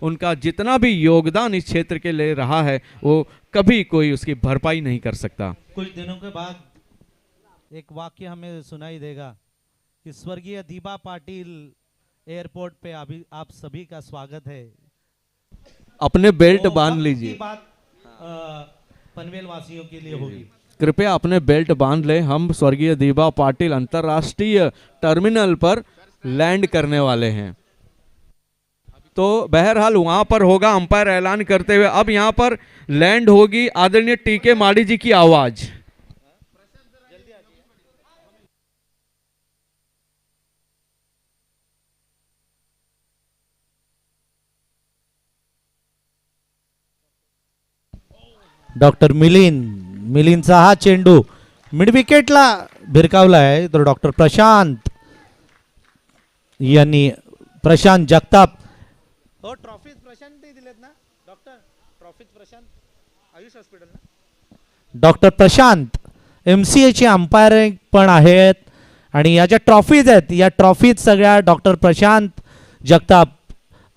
उनका जितना भी योगदान इस क्षेत्र के लिए रहा है वो कभी कोई उसकी भरपाई नहीं कर सकता। कुछ दिनों के बाद एक वाक्य हमें सुनाई देगा कि स्वर्गीय दीपा पाटिल एयरपोर्ट पे अभी आप सभी का स्वागत है। अपने बेल्ट तो बांध अब लीजिए। की बात पनवेल वासियों के लिए होगी। कृपया अपने बेल्ट बांध ले। हम स्वर्गीय दीपा पाटिल अंतर्राष्ट्रीय टर्मिनल पर लैंड करने वाले हैं। तो बहरहाल वहां पर होगा अंपायर ऐलान करते हुए। अब यहां पर लैंड होगी आदरणीय टीके माड़ी जी की आवाज। डॉक्टर मिलिंदचा हा चेंडू मिड विकेटला भिरकावला आहे, तर डॉक्टर प्रशांत यांनी प्रशांत जगताप हो ट्रॉफी प्रशांत दिलेत ना डॉक्टर, ट्रॉफी प्रशांत आयुष हॉस्पिटल ना डॉक्टर प्रशांत MCA चे अंपायर पण आहेत आणि या ज्या ट्रॉफीज आहेत या ट्रॉफीज सगळ्या डॉक्टर प्रशांत जगताप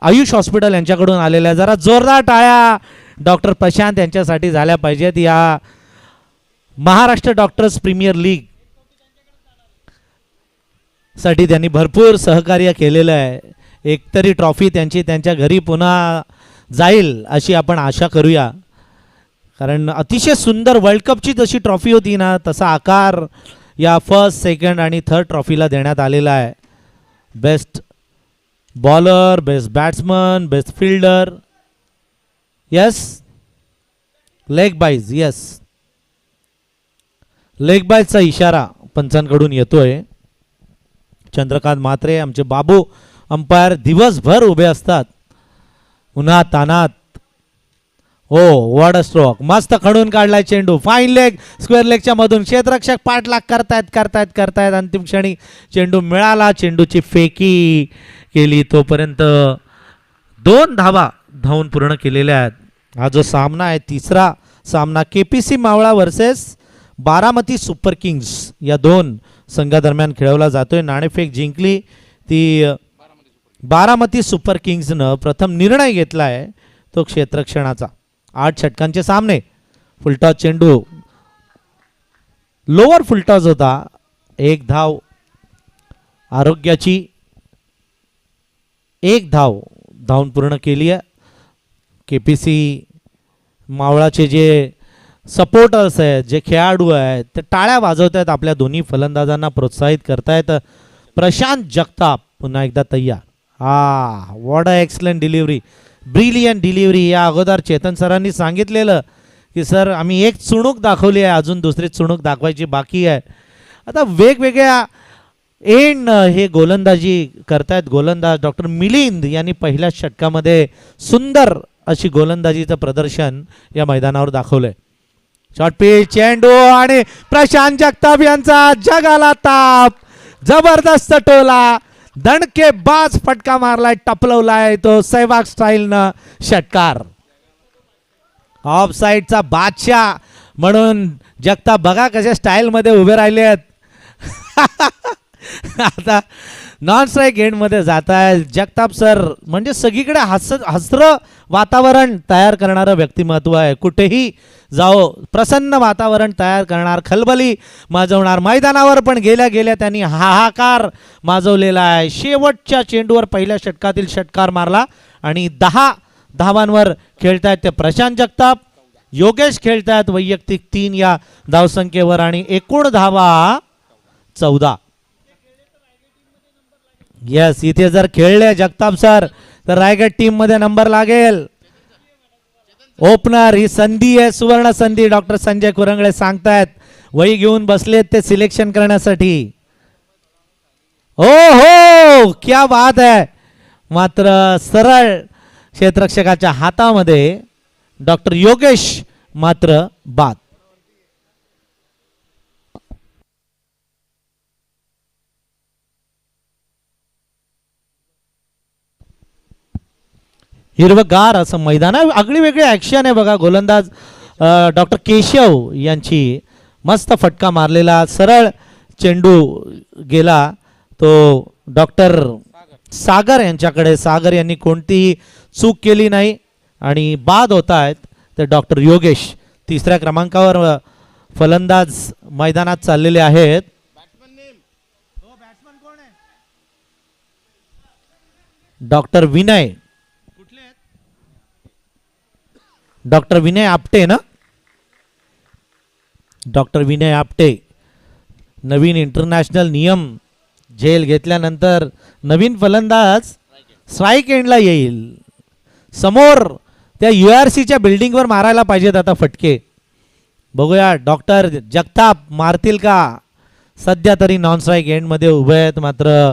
आयुष हॉस्पिटल यांच्याकडून आलेल्या. जरा जोरदार टाळ्या डॉक्टर प्रशांत यांच्यासाठी झाल्या पाहिजेत. या महाराष्ट्र डॉक्टर्स प्रीमियर लीग साठी त्यांनी भरपूर सहकार्य केलेलं आहे. एकतरी ट्रॉफी त्यांची त्यांच्या घरी पुन्हा जाईल अशी आपण आशा करूया, कारण अतिशय सुंदर वर्ल्ड कपची जशी ट्रॉफी होती ना तसा आकार या फर्स्ट सेकंड आणि थर्ड ट्रॉफीला देण्यात आलेला आहे. Best bowler, best batsman, best fielder, yes leg byes, yes leg बाईजचा इशारा पंचांकडून येतोय. चंद्रकांत म्हात्रे आमचे बाबू अंपायर दिवसभर उभे असतात उन्हात तानात. हो वॉट अ स्ट्रोक, मस्त खडून काढलाय चेंडू, फाईन लेग, स्क्वेअर लेगच्या मधून क्षेत्ररक्षक पाठलाग करतायत. अंतिम क्षणी चेंडू मिळाला, चेंडूची फेकी केली, तोपर्यंत 2 धावा धावून पूर्ण केलेल्या आहेत. हा जो सामना आहे तिसरा सामना KPC मावळा वर्सेस बारामती सुपर किंग्स या 2 संघादरम्यान खेळवला जातोय. नाणेफेक जिंकली ती बारामती सुपर किंग्सनं. प्रथम निर्णय घेतला आहे तो क्षेत्ररक्षणाचा. 8 षटकांचे सामने. फुलटॉस चेंडू लोअर फुलटॉस होता. 1 धाव आरोग्याची, 1 धाव धावून पूर्ण केली आहे. KPC मावळाचे जे सपोर्टर्स आहेत, जे खेळाडू आहेत ते टाळ्या वाजवत आहेत, आपल्या दोन्ही फलंदाजांना प्रोत्साहित करतायत. प्रशांत जगताप पुन्हा एकदा तयार. What a excellent delivery, brilliant delivery. या अगोदर चेतन सरांनी सांगितलेलं की सर आम्ही एक चुणूक दाखवली आहे, अजून दुसरी चुणूक दाखवायची बाकी आहे. आता वेगवेगळ्या हे गोलंदाजी करतायत गोलंदाज. डॉक्टर मिलिंद यांनी पहिल्या षटकामध्ये सुंदर अशी गोलंदाजीचं प्रदर्शन या मैदानावर दाखवलंय. शॉर्ट पिच चेंडू आणि प्रशांत जगताप यांचा जगाला ताप. जबरदस्त टोला, दणकेबाज फटका मारलाय, टपलवलाय तो सहवाग स्टाईलनं षटकार. ऑफ साईडचा बादशाह म्हणून जगताप बघा कशा स्टाईलमध्ये उभे राहिले आहेत. आता नॉन स्ट्राईक एंडमध्ये जात आहे जगताप सर. म्हणजे सगळीकडे हसरं वातावरण तयार करणारं व्यक्तिमत्व आहे. कुठेही जाओ प्रसन्न वातावरण तयार करणार, खलबली माजवणार. मैदानावर पण गेल्या त्यांनी हाहाकार माजवलेला आहे. शेवटच्या चेंडूवर पहिल्या षटकातील षटकार मारला आणि 10 धावांवर खेळतायत ते प्रशांत जगताप. योगेश खेळतायत वैयक्तिक 3 या धावसंख्येवर आणि एकूण धावा 14. यस, इथे जर खेळले जगताप सर तर रायगड टीम मध्ये नंबर लागेल. ओपनर ही संधी आहे, सुवर्ण संधी. डॉक्टर संजय कुरंगळे सांगतायत, वही घेऊन बसलेत ते सिलेक्शन करण्यासाठी. हो क्या बात आहे. मात्र सरळ क्षेत्ररक्षकाच्या हातामध्ये डॉक्टर योगेश मात्र बाद. हिरवगार असं मैदान आहे. आगळी वेगळी ॲक्शन आहे बघा. गोलंदाज डॉक्टर केशव यांची मस्त फटका मारलेला, सरळ चेंडू गेला तो डॉक्टर सागर यांच्याकडे. सागर यांनी कोणतीही चूक केली नाही आणि बाद होत आहेत ते डॉक्टर योगेश. तिसऱ्या क्रमांकावर फलंदाज मैदानात चाललेले आहेत. डॉक्टर विनय, डॉक्टर विनय आपटे ना, डॉक्टर विनय आपटे. नवीन इंटरनॅशनल नियम झेल घेतल्यानंतर नवीन फलंदाज स्ट्राईक एंडला येईल. समोर त्या URCच्या बिल्डिंगवर मारायला पाहिजेत आता फटके. बघूया डॉक्टर जगताप मारतील का. सध्या तरी नॉन स्ट्राईक एंडमध्ये उभे आहेत, मात्र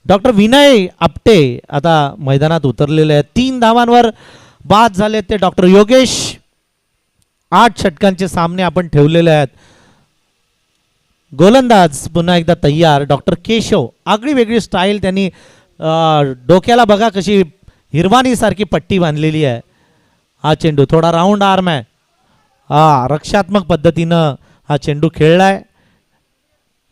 डॉक्टर विनय आपटे आता मैदानात उतरलेले आहेत. 3 धावांवर बाद झाले ते डॉक्टर योगेश. 8 षटकांचे सामने आपण ठेवलेले आहेत. गोलंदाज पुन्हा एकदा तयार. डॉक्टर केशव, आगळी वेगळी स्टाईल त्यांनी. डोक्याला बघा कशी हिरवानी सारखी पट्टी बांधलेली आहे. हा चेंडू थोडा राऊंड आर्म आहे. रक्षात्मक पद्धतीनं हा चेंडू खेळलाय.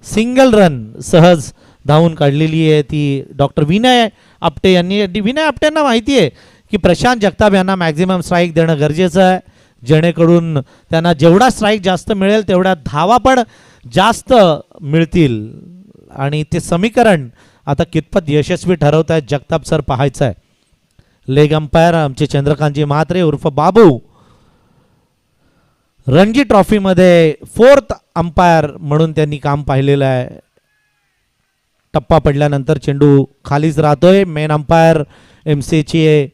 सिंगल रन सहज धावून काढलेली आहे ती डॉक्टर विनय आपटे यांनी. विनय आपटेंना माहिती आहे की प्रशांत जगताप यांना मॅक्झिमम स्ट्राईक देणं गरजेचं आहे, जेणेकरून त्यांना जेवढा स्ट्राईक जास्त मिळेल तेवढ्या धावा पण जास्त मिळतील. आणि ते समीकरण आता कितपत यशस्वी ठरवत आहेत जगताप सर पाहायचं आहे. लेग अंपायर आमचे चंद्रकांतजी म्हात्रे उर्फ बाबू. रणजी ट्रॉफीमध्ये 4th अंपायर म्हणून त्यांनी काम पाहिलेलं आहे. टप्पा पडल्यानंतर चेंडू खालीच राहतोय. मेन अंपायर MCAचे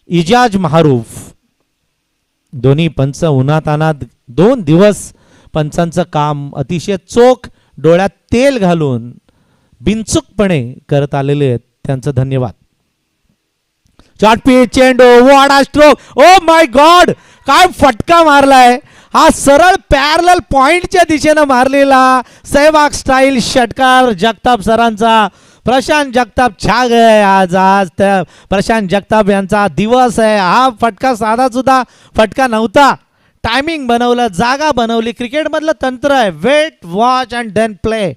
इजाज महारूफ. दोन्ही पंच उन्हातानात 2 दिवस पंचांचं काम अतिशय चोख, डोळ्यात तेल घालून बिनचूकपणे करत आलेले आहेत. त्यांचं धन्यवाद. शॉर्ट चेंडू, वाडा स्ट्रोक. ओ माय गॉड, काय फटका मारलाय हा. सरळ पॅरलल पॉइंटच्या दिशेनं मारलेला सहवाग स्टाईल षटकार जगताप सरांचा. प्रशांत जगताप छा गए आज. आज त्या प्रशांत जगताप यांचा दिवस आहे. हा फटका साधा सुद्धा फटका नव्हता. टायमिंग बनवलं, जागा बनवली. क्रिकेटमधलं तंत्र आहे, wait, watch and then play.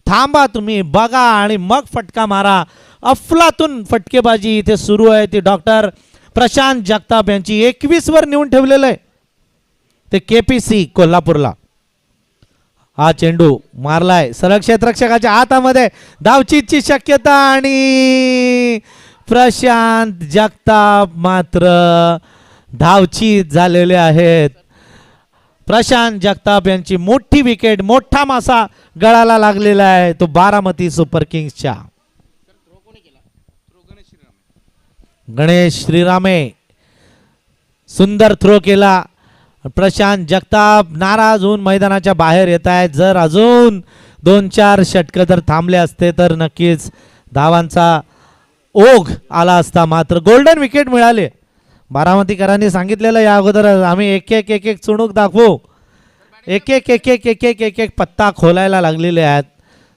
थांबा, तुम्ही बघा आणि मग फटका मारा. अफलातून फटकेबाजी इथे सुरू आहे. ती डॉक्टर प्रशांत जगताप यांची 21 वर नेऊन ठेवलेलं आहे ते KPC कोल्हापूरला. हा चेंडू मारलाय सरळ क्षेत्ररक्षकाच्या हातामध्ये. धावचीची शक्यता आणि प्रशांत जगताप मात्र धावचीत झालेले आहेत. प्रशांत जगताप यांची मोठी विकेट, मोठा मासा गळाला लागलेला आहे तो बारामती सुपर किंग्सच्या. गणेश श्रीरामे सुंदर थ्रो केला. प्रशांत जगताप नाराज होऊन मैदानाच्या बाहेर येत आहेत. जर अजून 2-4 षटकं जर थांबले असते तर नक्कीच धावांचा ओघ आला असता. मात्र गोल्डन विकेट मिळाले. बारामतीकरांनी सांगितलेलं या अगोदर आम्ही एक एक चुणूक दाखवू. एक पत्ता खोलायला लागलेले आहेत.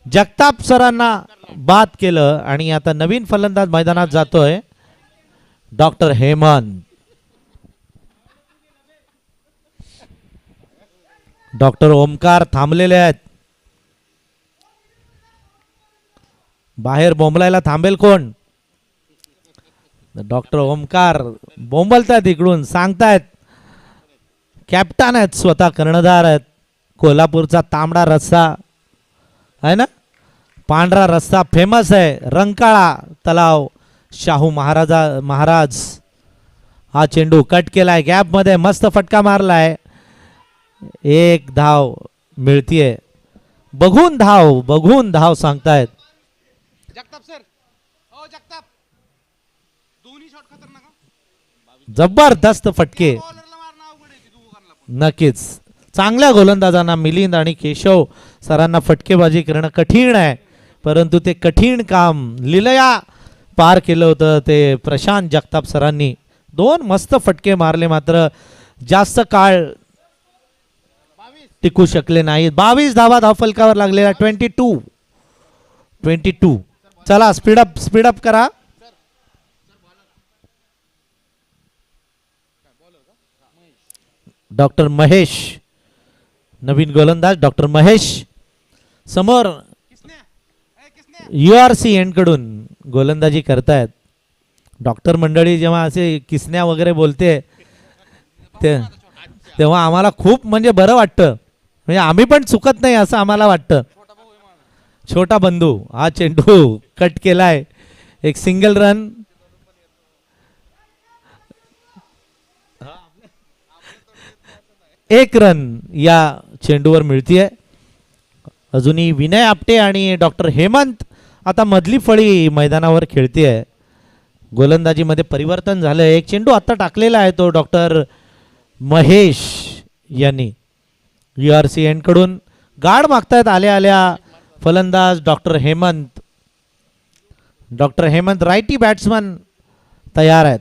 जगताप सरांना बाद केलं आणि आता नवीन फलंदाज मैदानात जातोय डॉक्टर हेमंत. डॉक्टर ओमकार थांबलेले आहेत. बाहेर बोंबलायला थांबेल कोण. डॉक्टर ओमकार बोंबलतायत, इकडून सांगतायत. कॅप्टन आहेत, स्वतः कर्णधार आहेत. कोल्हापूरचा तांबडा रस्सा आहे ना, पांढरा रस्सा फेमस आहे. रंकाळा तलाव, शाहू महाराज. हा चेंडू कट केलाय गॅप मध्ये, मस्त फटका मारलाय. 1 धाव मिळतीये. बघून धाव सांगतायत. जगताप सर, हो जगताप, दोन्ही शॉट खतरनाक. जबरदस्त फटके. नक्कीच चांगल्या गोलंदाजांना मिलिंद आणि केशव सरांना फटकेबाजी करणं कठीण आहे, परंतु ते कठीण काम लीलया पार केलं होतं ते प्रशांत जगताप सरांनी. 2 मस्त फटके मारले, मात्र जास्त काळ टिकू शकले नाहीत. 22 धावा धावफलकावर लागलेला. 22. चला स्पीडअप करा. डॉक्टर महेश, नवीन गोलंदाज डॉक्टर महेश समोर URC एंड कडून गोलंदाजी करतायत. डॉक्टर मंडळी जेव्हा असे किसन्या वगैरे बोलते तेव्हा आम्हाला खूप म्हणजे बरं वाटतं, म्हणजे आम्ही पण चुकत नाही असं आम्हाला वाटतं. छोटा बंधू हा चेंडू कट केलाय, एक सिंगल रन. एक रन या चेंडूवर मिळतीये. अजूनही विनय आपटे आणि डॉक्टर हेमंत आता मधली फळी मैदानावर खेळतीये. गोलंदाजीमध्ये परिवर्तन झालं. एक चेंडू आता टाकलेला आहे तो डॉक्टर महेश यांनी. URC एंड कडून गाड मागतायत आल्या आल्या फलंदाज doctor Hemant. Doctor Hemant righty batsman तयार आहेत.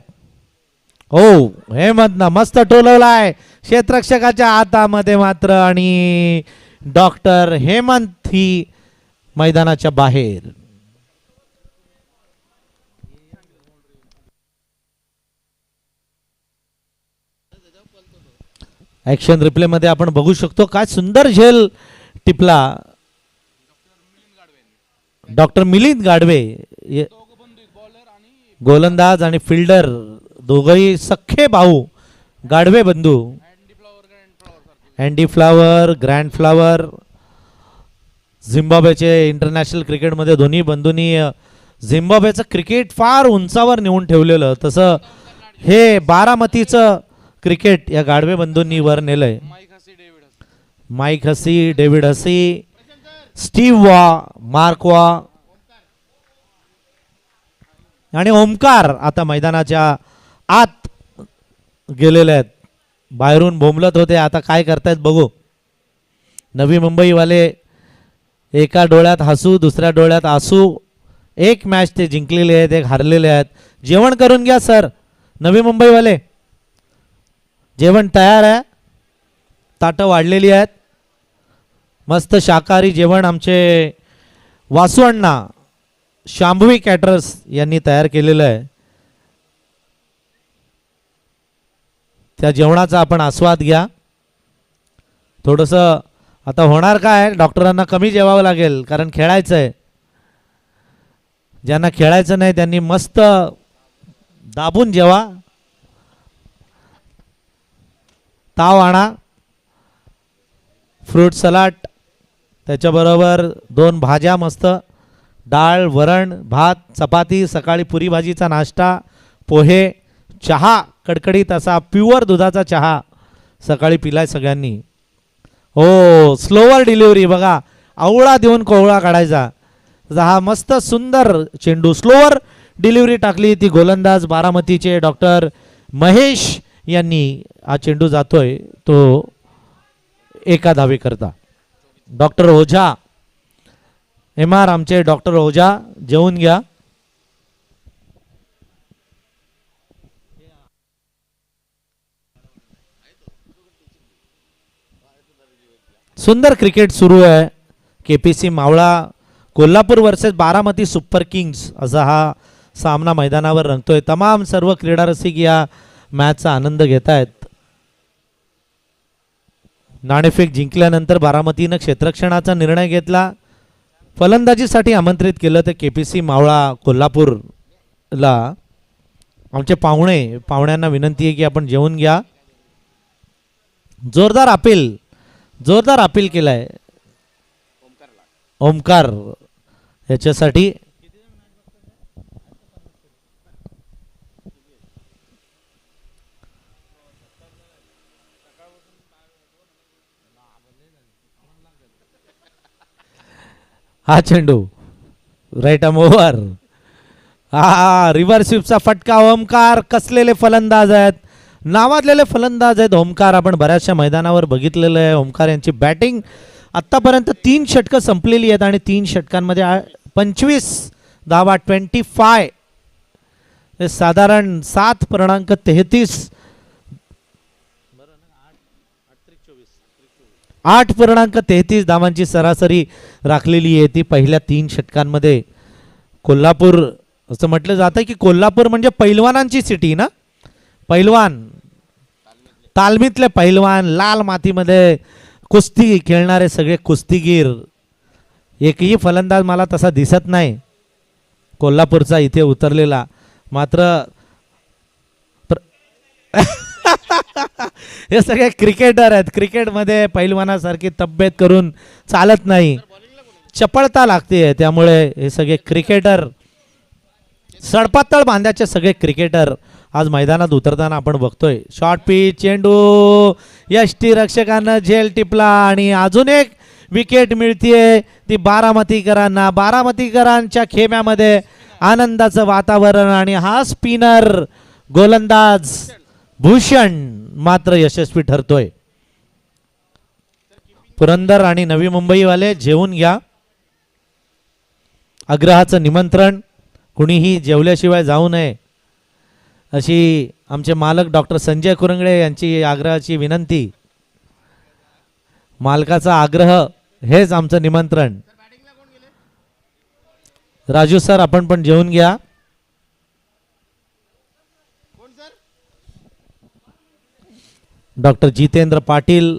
हो, हेमंत ना मस्त टोलवलाय क्षेत्ररक्षकाच्या हातामध्ये मात्र, आणि डॉक्टर हेमंत ही मैदानाच्या बाहेर. ऍक्शन रिप्ले मध्ये आपण बघू शकतो काय सुंदर झेल टिपला डॉक्टर मिलिंद गाडवे. गोलंदाज आणि फिल्डर दोघही सख्खे भाऊ गाडवे बंधू. Andy Flower, Grant Flower. झिम्बाब्वेचे इंटरनॅशनल क्रिकेटमध्ये दोन्ही बंधूंनी झिम्बाब्वेचं क्रिकेट फार उंचावर नेऊन ठेवलेलं, तसं हे बारामतीचं क्रिकेट या गाडवे बंधूंनी वर नेलंय. माईक हसी, डेव्हिड हसी, स्टीव्ह वॉ, मार्क वॉ आणि ओमकार आता मैदानाच्या आत गेलेले आहेत. बाहेरून बोंबलत होते, आता काय करतायत बघू. नवी मुंबईवाले एका डोळ्यात हसू दुसऱ्या डोळ्यात आसू. एक मॅच ते जिंकलेले आहेत, एक हारलेले आहेत. जेवण करून घ्या सर. नवी मुंबईवाले जेवण तयार आहे, ताटं वाढलेली आहेत. मस्त शाकाहारी जेवण आमचे वासू अण्णा शांभवी कॅटरर्स यांनी तयार केलेलं आहे. त्या जेवणाचा आपण आस्वाद घ्या. थोडंसं आता होणार काय, डॉक्टरांना कमी जेवावं लागेल कारण खेळायचं आहे. ज्यांना खेळायचं नाही त्यांनी मस्त दाबून जेवा. ताव आणा, फ्रूट सलाड, त्याच्याबरोबर 2 भाज्या मस्त, डाळ, वरण, भात, चपाती, सकाळी पुरी भाजीचा नाश्ता, पोहे, चहा कडकडीत असा प्युअर दुधाचा चहा सकाळी पिलाय सगळ्यांनी. हो, स्लोवर डिलिव्हरी बघा, आवळा देऊन कोवळा काढायचा. हा मस्त सुंदर चेंडू स्लोवर डिलिव्हरी टाकली ती गोलंदाज बारामतीचे डॉक्टर महेश यांनी. हा चेंडू जातोय तो एका धावे करता. डॉक्टर ओझा, MR आमचे डॉक्टर ओझा जेवून घ्या. सुंदर क्रिकेट सुरू आहे. KPC मावळा Kolhapur versus Baramati super Kings असा हा सामना मैदानावर रंगतोय. तमाम सर्व क्रीडा रसिक या मॅचचा आनंद घेत आहेत. नाणेफेक जिंकल्यानंतर बारामतीनं क्षेत्ररक्षणाचा निर्णय घेतला. फलंदाजीसाठी आमंत्रित केलं तर KPC मावळा कोल्हापूरला. आमचे पाहुण्यांना विनंती आहे की आपण जेवून घ्या. जोरदार अपील केलाय ओमकार याच्यासाठी. हा चेंडू राईट आर्म ओव्हर. हा रिव्हर्स स्वीपचा फटका. ओमकार कसलेले फलंदाज आहेत, नावाजलेले फलंदाज आहेत ओमकार. आपण बऱ्याचशा मैदानावर बघितलेलं आहे ओमकार यांची बॅटिंग. आत्तापर्यंत 3 षटकं संपलेली आहेत आणि 3 षटकांमध्ये 25 धावा, 25. हे साधारण 7.33 8.33 धावांची सरासरी राखलेली आहे ती पहिल्या 3 षटकांमध्ये. कोल्हापूर असं म्हटलं जातं की कोल्हापूर म्हणजे पैलवानांची सिटी ना. पैलवान, तालमीतले पैलवान, लाल मातीमध्ये कुस्ती खेळणारे सगळे कुस्तीगीर. एकही फलंदाज मला तसा दिसत नाही कोल्हापूरचा इथे उतरलेला. मात्र हे सगळे क्रिकेटर आहेत. क्रिकेटमध्ये पैलवानासारखी तब्येत करून चालत नाही, चपळता लागते. त्यामुळे हे सगळे क्रिकेटर, सडपातळ बांध्याचे सगळे क्रिकेटर आज मैदानात उतरताना आपण बघतोय. शॉर्ट पिच, चेंडू, यष्टी रक्षकांना झेल टिपला आणि अजून एक विकेट मिळतीये ती बारामतीकरांना. बारामतीकरांच्या खेम्यामध्ये आनंदाचं वातावरण आणि हा स्पिनर गोलंदाज भूषण मात्र यशस्वी ठरतोय. पुरंदर आणि नवी मुंबईवाले जेवून घ्या. आग्रहाचं निमंत्रण, कुणीही जेवल्याशिवाय जाऊ नये अशी आमचे मालक डॉक्टर संजय कुरंगळे यांची आग्रहाची विनंती. मालकाचा आग्रह हेच आमचं निमंत्रण. राजू सर आपण पण जेवून घ्या. डॉक्टर जितेंद्र पाटील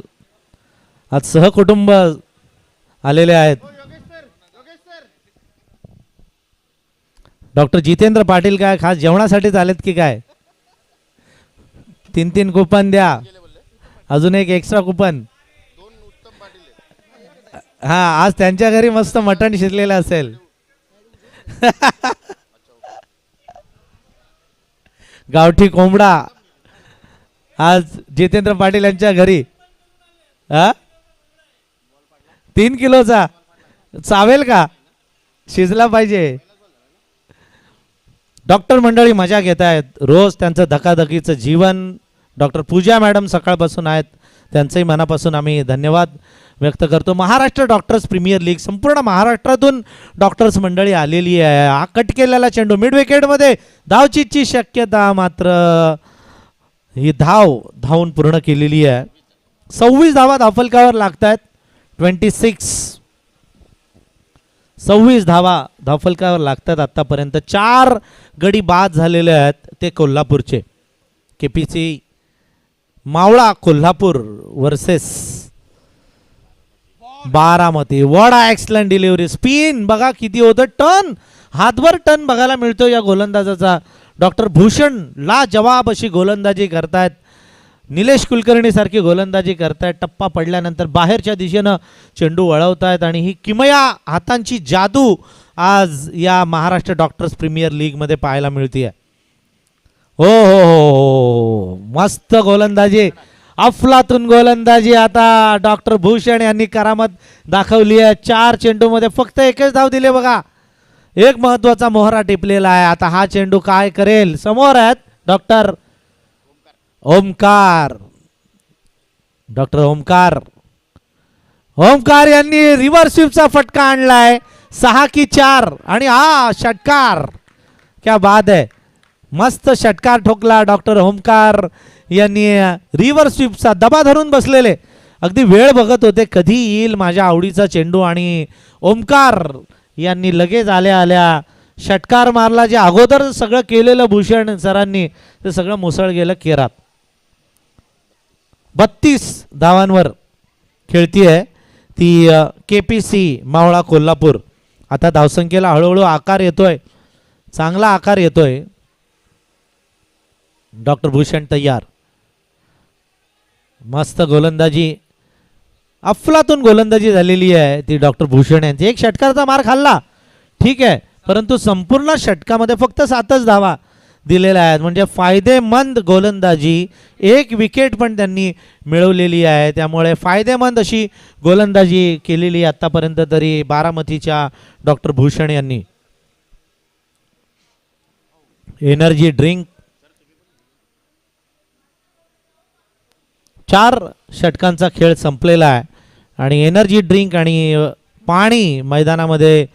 आज सहकुटुंब आलेले आहेत. डॉक्टर जितेंद्र पाटील काय खास जेवणासाठीच आलेत की काय? 3 कुपन द्या, अजून एक एक्स्ट्रा कुपन. हा, आज त्यांच्या घरी मस्त मटण शिजलेलं असेल. गावठी कोंबडा आज जितेंद्र पाटील यांच्या घरी. 3 किलोचा चावेल का? शिजला पाहिजे. डॉक्टर मंडळी मजा घेत आहेत. रोज त्यांचं धकाधकीचं जीवन. डॉक्टर पूजा मॅडम सकाळपासून आहेत, त्यांचंही मनापासून आम्ही धन्यवाद व्यक्त करतो. महाराष्ट्र डॉक्टर्स प्रीमियर लीग, संपूर्ण महाराष्ट्रातून डॉक्टर्स मंडळी आलेली आहे. हा कट केलेला चेंडू मिड विकेटमध्ये धावचीची शक्यता, मात्र ही धावून पूर्ण केलेली आहे. 26 धावा धावफलकावर लागत आहेत. 26 धावा धावफलकावर लागतात. आतापर्यंत 4 गडी बाद झालेले आहेत, ते कोल्हापूरचे. केपीसी मावळा Kolhapur versus Baramati. Vada excellent delivery, spin बघा किती होतं, टर्न हातभर टर्न बघायला मिळतो या गोलंदाजाचा. डॉक्टर भूषण ला जवाब अशी गोलंदाजी करतायत. निलेश कुलकर्णी सारखी गोलंदाजी करतायत. टप्पा पडल्यानंतर बाहेरच्या दिशेनं चेंडू वळवतायत आणि ही किमया हातांची जादू आज या महाराष्ट्र डॉक्टर्स प्रीमियर लीग मध्ये पाहायला मिळते. हो हो हो, मस्त गोलंदाजी, अफलातून गोलंदाजी आता डॉक्टर भूषण यांनी करामत दाखवली आहे. 4 चेंडूमध्ये फक्त एकच धाव दिले बघा. एक महत्वाचा मोहरा टिपलेला आहे. आता हा चेंडू काय करेल? समोर आहेत डॉक्टर ओमकार. डॉक्टर ओमकार यांनी रिव्हर्स स्वीपचा फटका आणलाय. 6 की 4 आणि हा षटकार, क्या बात आहे. मस्त षटकार ठोकला डॉक्टर ओमकार यांनी. रिव्हर्स स्वीपचा दबा धरून बसलेले, अगदी वेळ बघत होते कधी येईल माझ्या आवडीचा चेंडू, आणि ओमकार यांनी लगेच आल्या षटकार मारला. जे अगोदर सगळं केलेलं भूषण सरांनी ते सगळं मुसळ गेलं केरात. 32 धावांवर खेळतीये ती केपीसी मावळा कोल्हापूर. आता धावसंख्येला हळूहळू आकार येतोय, चांगला आकार येतोय. डॉक्टर भूषण तयार. मस्त गोलंदाजी, अफलातून गोलंदाजी झालेली आहे ती डॉक्टर भूषण यांची. एक षटकाराचा मार खाल्ला ठीक आहे, परंतु संपूर्ण षटकामध्ये फक्त 7च धावा दिलेल्या आहेत. म्हणजे फायदेमंद गोलंदाजी, एक विकेट पण त्यांनी मिळवलेली आहे. त्यामुळे फायदेमंद अशी गोलंदाजी केलेली आतापर्यंत तरी बारामतीच्या डॉक्टर भूषण यांनी. एनर्जी ड्रिंक, 4 षटकांचा खेळ संपलेला आहे आणि एनर्जी ड्रिंक आणि पाणी मैदानामध्ये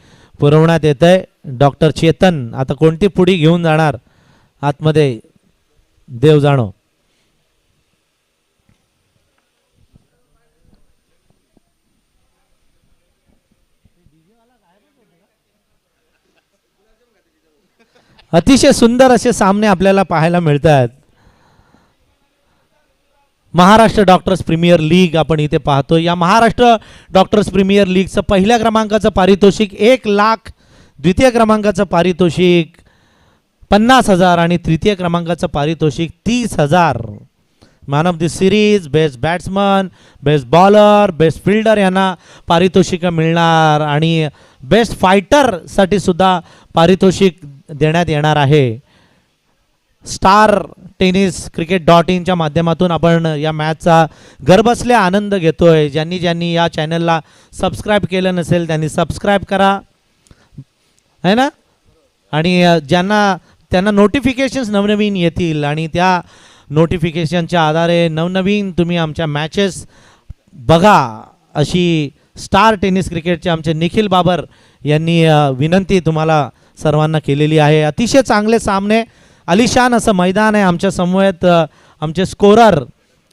पुरवण्यात येत आहे. डॉक्टर चेतन आता कोणती पुडी घेऊन जाणार आतमध्ये देव जाणो. अतिशय सुंदर असे सामने आपल्याला पाहायला मिळतात. महाराष्ट्र डॉक्टर्स प्रीमियर लीग आपण इथे पाहतो. या महाराष्ट्र डॉक्टर्स प्रीमियर लीगचं पहिल्या क्रमांकाचं पारितोषिक 1 लाख, द्वितीय क्रमांकाचं पारितोषिक 50,000 आणि तृतीय क्रमांकाचं पारितोषिक 30,000. Man of the series, best batsman, best bowler, best fielder यांना पारितोषिक मिळणार आणि बेस्ट फायटरसाठी सुद्धा पारितोषिक देण्यात येणार आहे. स्टार टेनिस cricket.in माध्यमातून आपण या मॅचचा घरबसल्या आनंद घेतोय. ज्यांनी या चॅनलला सबस्क्राईब केलं नसेल त्यांनी सबस्क्राईब करा है ना. आणि त्यांना नोटिफिकेशन्स नवनवीन येतील आणि त्या नोटिफिकेशनच्या आधारे नवनवीन तुम्ही आमच्या मॅचेस बघा अशी स्टार टेनिस क्रिकेटचे आमचे निखिल बाबर यांनी विनंती तुम्हाला सर्वांना केलेली आहे. अतिशय चांगले सामने, आलिशान असं मैदान आहे. आमच्या समवेत आमचे स्कोरर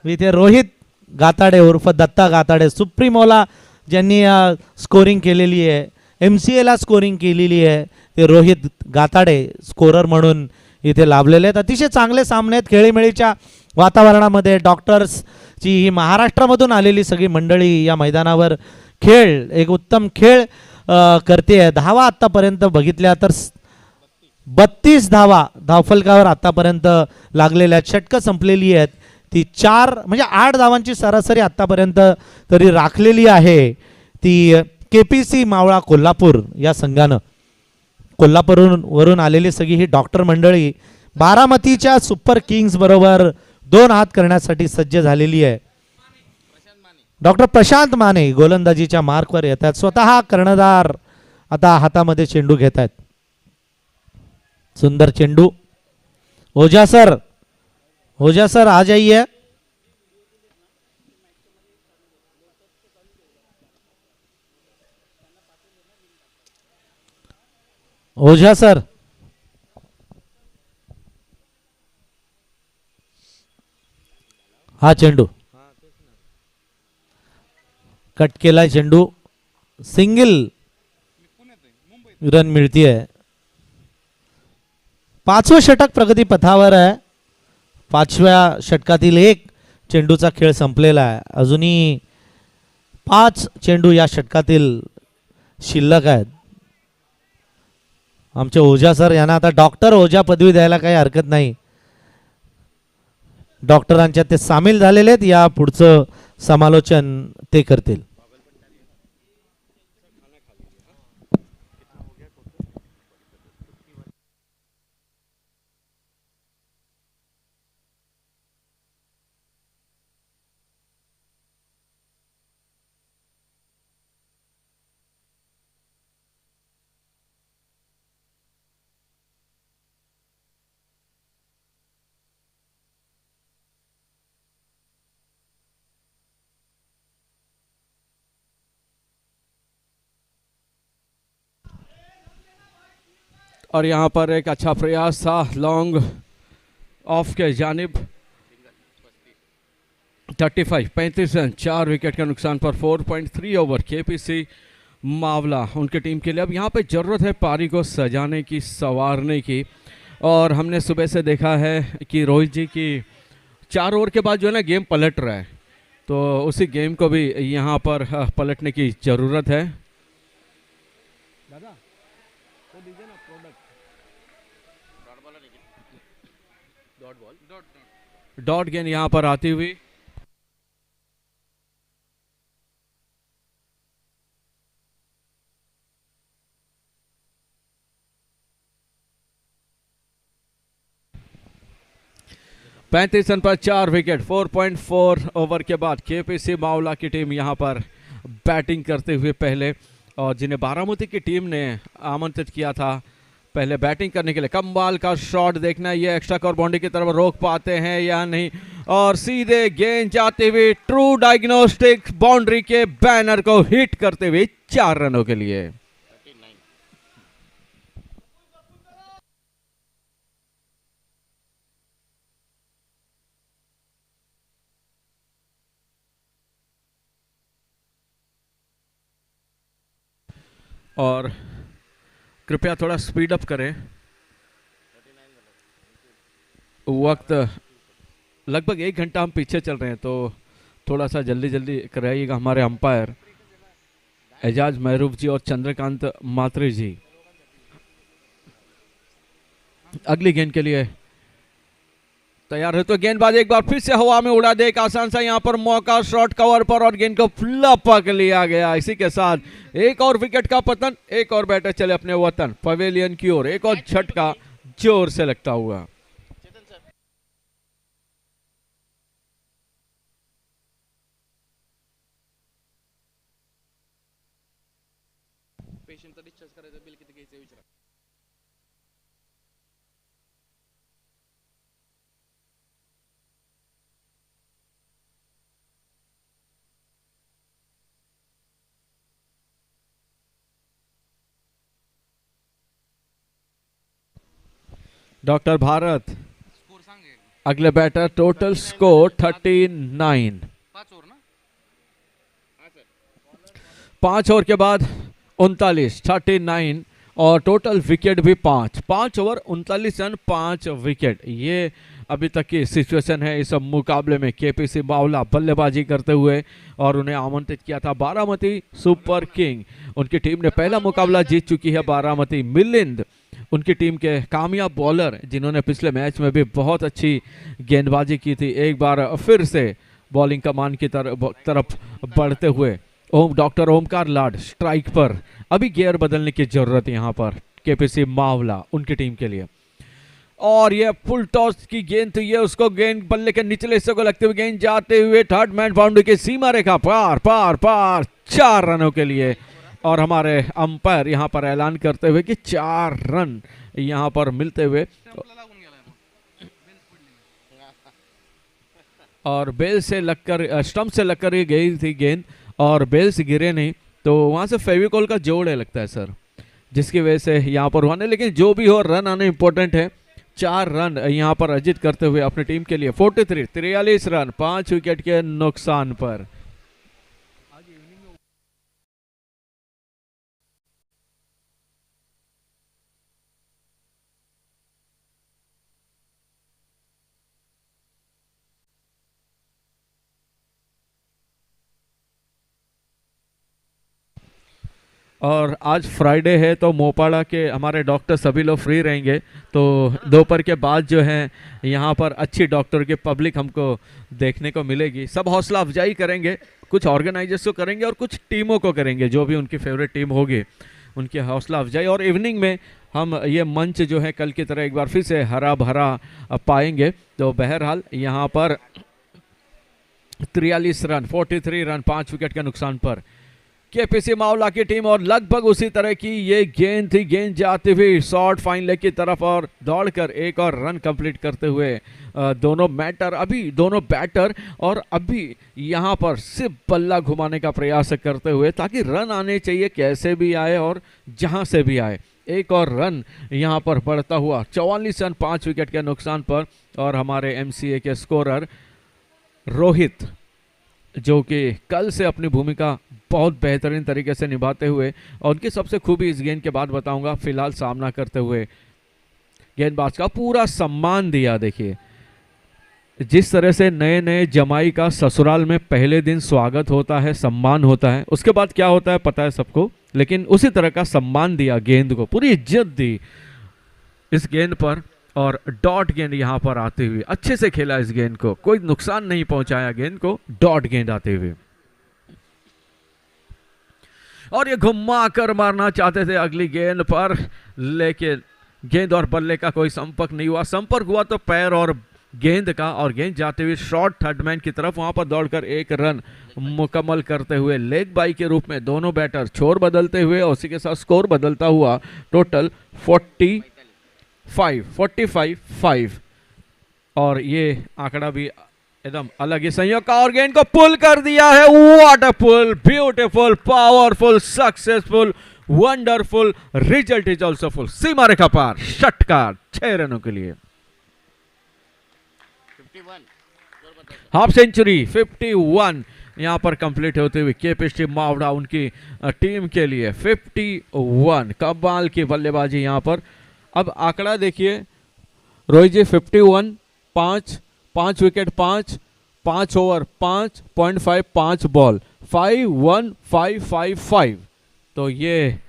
इथे रोहित गाताडे उर्फ दत्ता गाताडे, सुप्रीमोला ज्यांनी स्कोरिंग केलेली आहे, MCAला स्कोरिंग केलेली आहे, ते रोहित गाताडे स्कोरर म्हणून इथे लाभलेले आहेत. अतिशय चांगले सामने आहेत. खेळीमेळीच्या वातावरणामध्ये डॉक्टर्सची ही महाराष्ट्रामधून आलेली सगळी मंडळी या मैदानावर एक उत्तम खेळ करते. धावा आत्तापर्यंत बघितल्या तर 32 धावफलकावर आत्तापर्यंत लागलेल्या आहेत. षटकं संपलेली आहेत. ती 4 म्हणजे 8 धावांची सरासरी आत्तापर्यंत तरी राखलेली आहे. ती KPC मावळा कोल्हापूर या संघानं, कोल्हापूरवरून आलेली सगळी ही डॉक्टर मंडळी बारामतीच्या सुपर किंग्स बरोबर 2 हात करण्यासाठी सज्ज झालेली आहे. डॉक्टर प्रशांत माने गोलंदाजीच्या मार्कवर येतात. स्वतः कर्णधार आता हातामध्ये चेंडू घेत आहेत. सुंदर चेंडू. ओझा सर आ जाइए. ओझा सर, हा चेंडू कट केलाय. चेंडू सिंगल रन मिळतीये. 5वं षटक प्रगती पथावर आहे. 5व्या षटकातील एक चेंडूचा खेळ संपलेला आहे. अजूनही 5 चेंडू या षटकातील शिल्लक आहेत. आमचे ओझा सर यांना आता डॉक्टर ओझा पदवी द्यायला काही हरकत नाही. डॉक्टरांच्या ते सामील झालेले आहेत. या पुढचं समालोचन ते करतील. और यहाँ पर एक अच्छा प्रयास था लॉन्ग ऑफ के जानिब. 35 रन, 4 विकेट का नुकसान पर 4.3 ओवर KPC मावला उनकी टीम के लिए. अब यहाँ पे ज़रूरत है पारी को सजाने की, संवारने की. और हमने सुबह से देखा है कि रोहित जी की 4 ओवर के बाद जो है ना गेम पलट रहा है, तो उसी गेम को भी यहाँ पर पलटने की ज़रूरत है. डॉट गेंद यहाँ पर आती हुई. पैंतीस रन पर 4 विकेट. 4.4 ओवर के बाद KPC मावला की टीम यहाँ पर बैटिंग करते हुए पहले, और जिन्हें बारामती की टीम ने आमंत्रित किया था पहले बैटिंग करने के लिए. कमाल का शॉट देखना, ये एक्स्ट्रा कवर बाउंड्री की तरफ रोक पाते हैं या नहीं, और सीधे गेंद जाते हुए ट्रू डायग्नोस्टिक बाउंड्री के बैनर को हिट करते हुए 4 रनों के लिए. और कृपया थोड़ा स्पीड अप करें. वक्त लगभग 1 घंटा हम पीछे चल रहे हैं, तो थोड़ा सा जल्दी कराइएगा. हमारे अंपायर एजाज महरूफ जी और चंद्रकांत मात्रे जी. अगली गेंद के लिए तैयार है, तो गेंदबाज एक बार फिर से हवा में उड़ा दे, एक आसान सा यहाँ पर मौका शॉट कवर पर और गेंद को लपक लिया गया। इसी के साथ एक और विकेट का पतन, एक और बैटर चले अपने वतन पवेलियन की ओर, एक और झटका जोर से लगता हुआ। डॉक्टर भारत अगले बैटर, टोटल स्कोर 39। 5 ओवर के बाद 39, 39 और टोटल विकेट भी 5 ओवर 39 रन 5 विकेट। ये अभी तक की सिचुएशन है इस मुकाबले में। केपीसी बावला बल्लेबाजी करते हुए और उन्हें आमंत्रित किया था बारामती सुपर किंग। उनकी टीम ने पहला मुकाबला जीत चुकी है। बारामती मिलिंद उनकी टीम के कामयाब बॉलर जिन्होंने पिछले मैच में भी बहुत अच्छी गेंदबाजी की थी, एक बार फिर से बॉलिंग कमान की तरफ बढ़ते हुए डॉक्टर ओमकार लाड स्ट्राइक पर। अभी गियर बदलने की जरूरत है यहाँ पर केपीसी मावला उनकी टीम के लिए। और ये फुल टॉस की गेंद थी, ये उसको गेंद बल्ले के निचले हिस्से को लगते हुए गेंद जाते हुए थर्ड मैन बाउंड्री की सीमा रेखा पार पार पार 4 रनों के लिए। और हमारे अंपायर यहाँ पर ऐलान करते हुए कि 4 रन यहाँ पर मिलते हुए, और बेल से लगकर स्टंप से लगकर ये गई थी गेंद और बेल से गिरे नहीं, तो वहां से फेविकॉल का जोड़ है लगता है सर, जिसकी वजह से यहाँ पर हुआ नहीं। लेकिन जो भी हो रन आना इंपॉर्टेंट है। 4 रन यहाँ पर अर्जित करते हुए अपनी टीम के लिए 43 रन 5 विकेट के नुकसान पर। और आज फ्राइडे है तो मोपाड़ा के हमारे डॉक्टर सभी लोग फ्री रहेंगे, तो दोपहर के बाद जो है यहाँ पर अच्छी डॉक्टर की पब्लिक हमको देखने को मिलेगी। सब हौसला अफजाई करेंगे, कुछ ऑर्गेनाइजर्स को करेंगे और कुछ टीमों को करेंगे, जो भी उनकी फेवरेट टीम होगी उनकी हौसला अफजाई। और इवनिंग में हम ये मंच जो है कल की तरह एक बार फिर से हरा भरा पाएंगे। तो बहरहाल यहाँ पर 43 रन 43 रन 5 विकेट के नुकसान पर केपीसी मावला की टीम। और लगभग उसी तरह की ये गेंद थी, गेंद जाती हुई शॉर्ट फाइन लेग की तरफ और दौड़कर एक और रन कंप्लीट करते हुए दोनों बैटर और अभी यहाँ पर सिर्फ बल्ला घुमाने का प्रयास करते हुए, ताकि रन आने चाहिए कैसे भी आए और जहाँ से भी आए। एक और रन यहाँ पर बढ़ता हुआ 44 रन 5 विकेट के नुकसान पर। और हमारे एमसीए के स्कोरर रोहित, जो कि कल से अपनी भूमिका बहुत बेहतरीन तरीके से निभाते हुए, और उनकी सबसे खूबी इस गेंद के बाद बताऊंगा, फिलहाल सामना करते हुए गेंदबाज का पूरा सम्मान दिया। देखिए जिस तरह से नए नए जमाई का ससुराल में पहले दिन स्वागत होता है, सम्मान होता है, उसके बाद क्या होता है पता है सबको, लेकिन उसी तरह का सम्मान दिया गेंद को, पूरी इज्जत दी इस गेंद पर। और डॉट गेंद यहाँ पर आते हुए अच्छे से खेला इस गेंद को, कोई नुकसान नहीं पहुंचाया गेंद को, डॉट गेंद आते हुए। और ये घुमा कर मारना चाहते थे अगली गेंद पर, लेकिन गेंद और बल्ले का कोई संपर्क नहीं हुआ। संपर्क हुआ तो पैर और गेंद का, और गेंद जाते हुए शॉर्ट थर्ड मैन की तरफ, वहां पर दौड़कर एक रन मुकम्मल करते हुए लेग बाई के रूप में दोनों बैटर छोर बदलते हुए और उसी के साथ स्कोर बदलता हुआ टोटल 45। और ये आंकड़ा भी एकदम अलग ही संयोग का, और गेंद को पुल कर दिया है। What a pull, beautiful, powerful, successful, wonderful, result is also full. सीमा रेखा पार, षटकार 6 रनों के लिए। हाफ सेंचुरी 51 यहां पर कंप्लीट होते हुए केपीसी मावड़ा उनकी टीम के लिए 51। कमाल की बल्लेबाजी यहां पर। अब आंकड़ा देखिए रोहित जी, 51, 5 विकेट, 5 ओवर, 5.5, 5 बॉल, 5-1-5-5-5। तो ये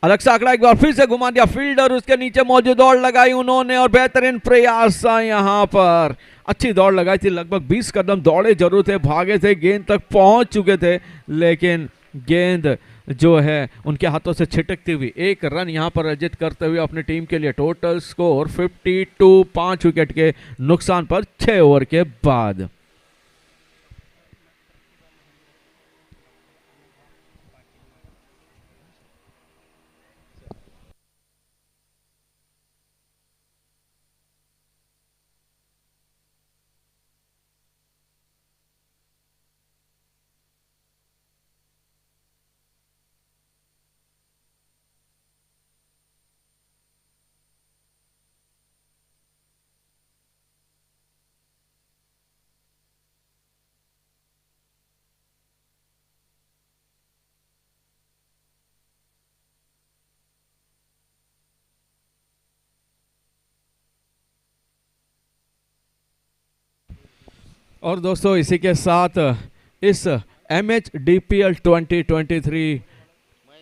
अलग सा आंकड़ा एक बार फिर से घुमा दिया फील्डर, उसके नीचे मौजूद दौड़ लगाई उन्होंने और बेहतरीन प्रयास था यहाँ पर। अच्छी दौड़ लगाई थी, लगभग 20 कदम दौड़े जरूर थे, भागे थे, गेंद तक पहुंच चुके थे, लेकिन गेंद जो है उनके हाथों से छिटकती हुई एक रन यहाँ पर अर्जित करते हुए अपनी टीम के लिए टोटल स्कोर 52, 5 विकेट के नुकसान पर 6 ओवर के बाद। और दोस्तों इसी के साथ इस MHDPL 2023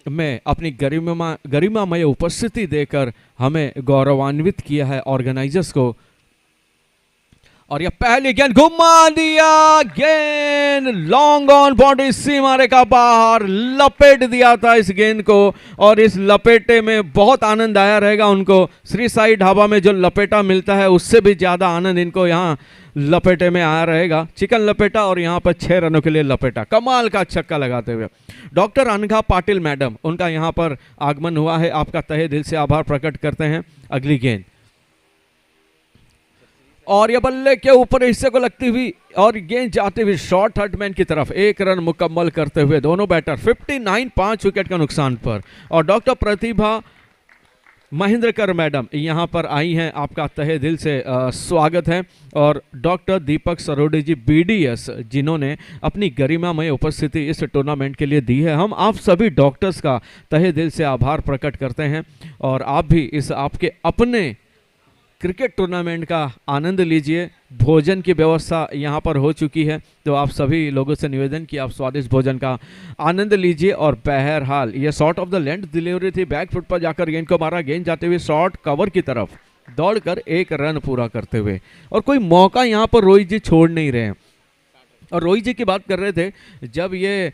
में अपनी गरिमामय उपस्थिति देकर हमें गौरवान्वित किया है ऑर्गेनाइजर्स को। और यह पहली गेंद घुमा दिया, गेंद लॉन्ग ऑन बाउंड्री, सीमा रेखा बाहर, लपेट दिया था इस गेंद को। और इस लपेटे में बहुत आनंद आया रहेगा उनको। श्री साई ढाबा में जो लपेटा मिलता है उससे भी ज्यादा आनंद इनको यहाँ लपेटे में आया रहेगा। चिकन लपेटा और यहाँ पर 6 रनों के लिए लपेटा, कमाल का छक्का लगाते हुए। डॉक्टर अनघा पाटिल मैडम, उनका यहाँ पर आगमन हुआ है, आपका तहे दिल से आभार प्रकट करते हैं। अगली गेंद और यह बल्ले के ऊपर हिस्से को लगती हुई और गेंद जाते हुए शॉर्ट थर्डमैन की तरफ, 1 रन मुकम्मल करते हुए दोनों बैटर 59, 5 विकेट का नुकसान पर। और डॉक्टर प्रतिभा महेंद्रकर मैडम यहाँ पर आई हैं, आपका तहे दिल से स्वागत है। और डॉक्टर दीपक सरोडे जी BDS, जिन्होंने अपनी गरिमामय उपस्थिति इस टूर्नामेंट के लिए दी है। हम आप सभी डॉक्टर्स का तहे दिल से आभार प्रकट करते हैं और आप भी इस आपके अपने क्रिकेट टूर्नामेंट का आनंद लीजिए। भोजन की व्यवस्था यहाँ पर हो चुकी है, तो आप सभी लोगों से निवेदन कि आप स्वादिष्ट भोजन का आनंद लीजिए। और बहरहाल ये short of the length delivery थी, बैक फुट पर जाकर गेंद को मारा, गेंद जाते हुए शॉर्ट कवर की तरफ दौड़कर 1 रन पूरा करते हुए। और कोई मौका यहाँ पर रोहित जी छोड़ नहीं रहे हैं। और रोहित जी की बात कर रहे थे, जब ये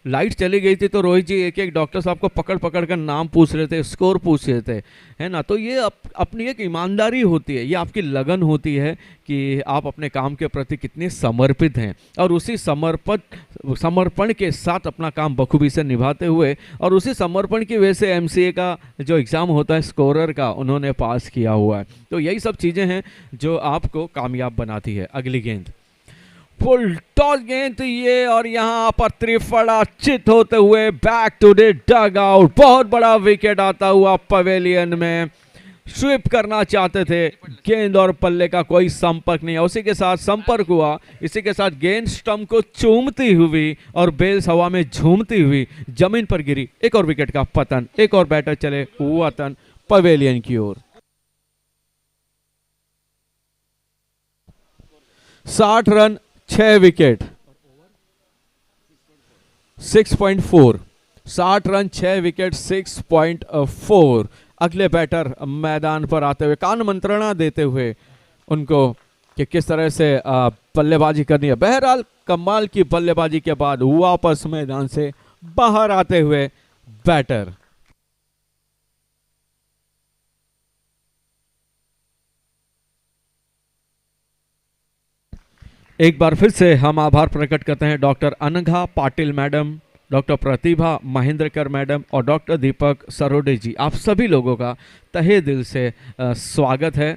लाइट चली गई थी तो रोहित जी एक एक डॉक्टर साहब को पकड़ पकड़ कर नाम पूछ रहे थे, स्कोर पूछ रहे थे, है ना। तो ये अपनी एक ईमानदारी होती है, ये आपकी लगन होती है कि आप अपने काम के प्रति कितने समर्पित हैं। और उसी समर्पण के साथ अपना काम बखूबी से निभाते हुए और उसी समर्पण की वजह से MCA का जो एग्ज़ाम होता है स्कोरर का, उन्होंने पास किया हुआ है। तो यही सब चीज़ें हैं जो आपको कामयाब बनाती है। अगली गेंद फुल टॉस गेंद ये, और यहाँ पर त्रिफला चित होते हुए back to the dugout. बहुत बड़ा विकेट आता हुआ पवेलियन में, स्वीप करना चाहते थे, गेंद और पल्ले का कोई संपर्क नहीं है। उसी के साथ संपर्क हुआ, इसी के साथ गेंद स्टंप को चूमती हुई और बेल्स हवा में झूमती हुई जमीन पर गिरी। एक और विकेट का पतन, एक और बैटर चले वतन पवेलियन की ओर। 60 रन 6 विकेट, 6.4, 60 रन 6 विकेट 6.4। अगले बैटर मैदान पर आते हुए कान मंत्रणा देते हुए उनको कि किस तरह से बल्लेबाजी करनी है। बहरहाल कमाल की बल्लेबाजी के बाद वापस मैदान से बाहर आते हुए बैटर। एक बार फिर से हम आभार प्रकट करते हैं doctor Anagha Patil madam, doctor Pratibha Mahendrakar madam और डॉक्टर दीपक सरोडे जी, आप सभी लोगों का तहे दिल से स्वागत है।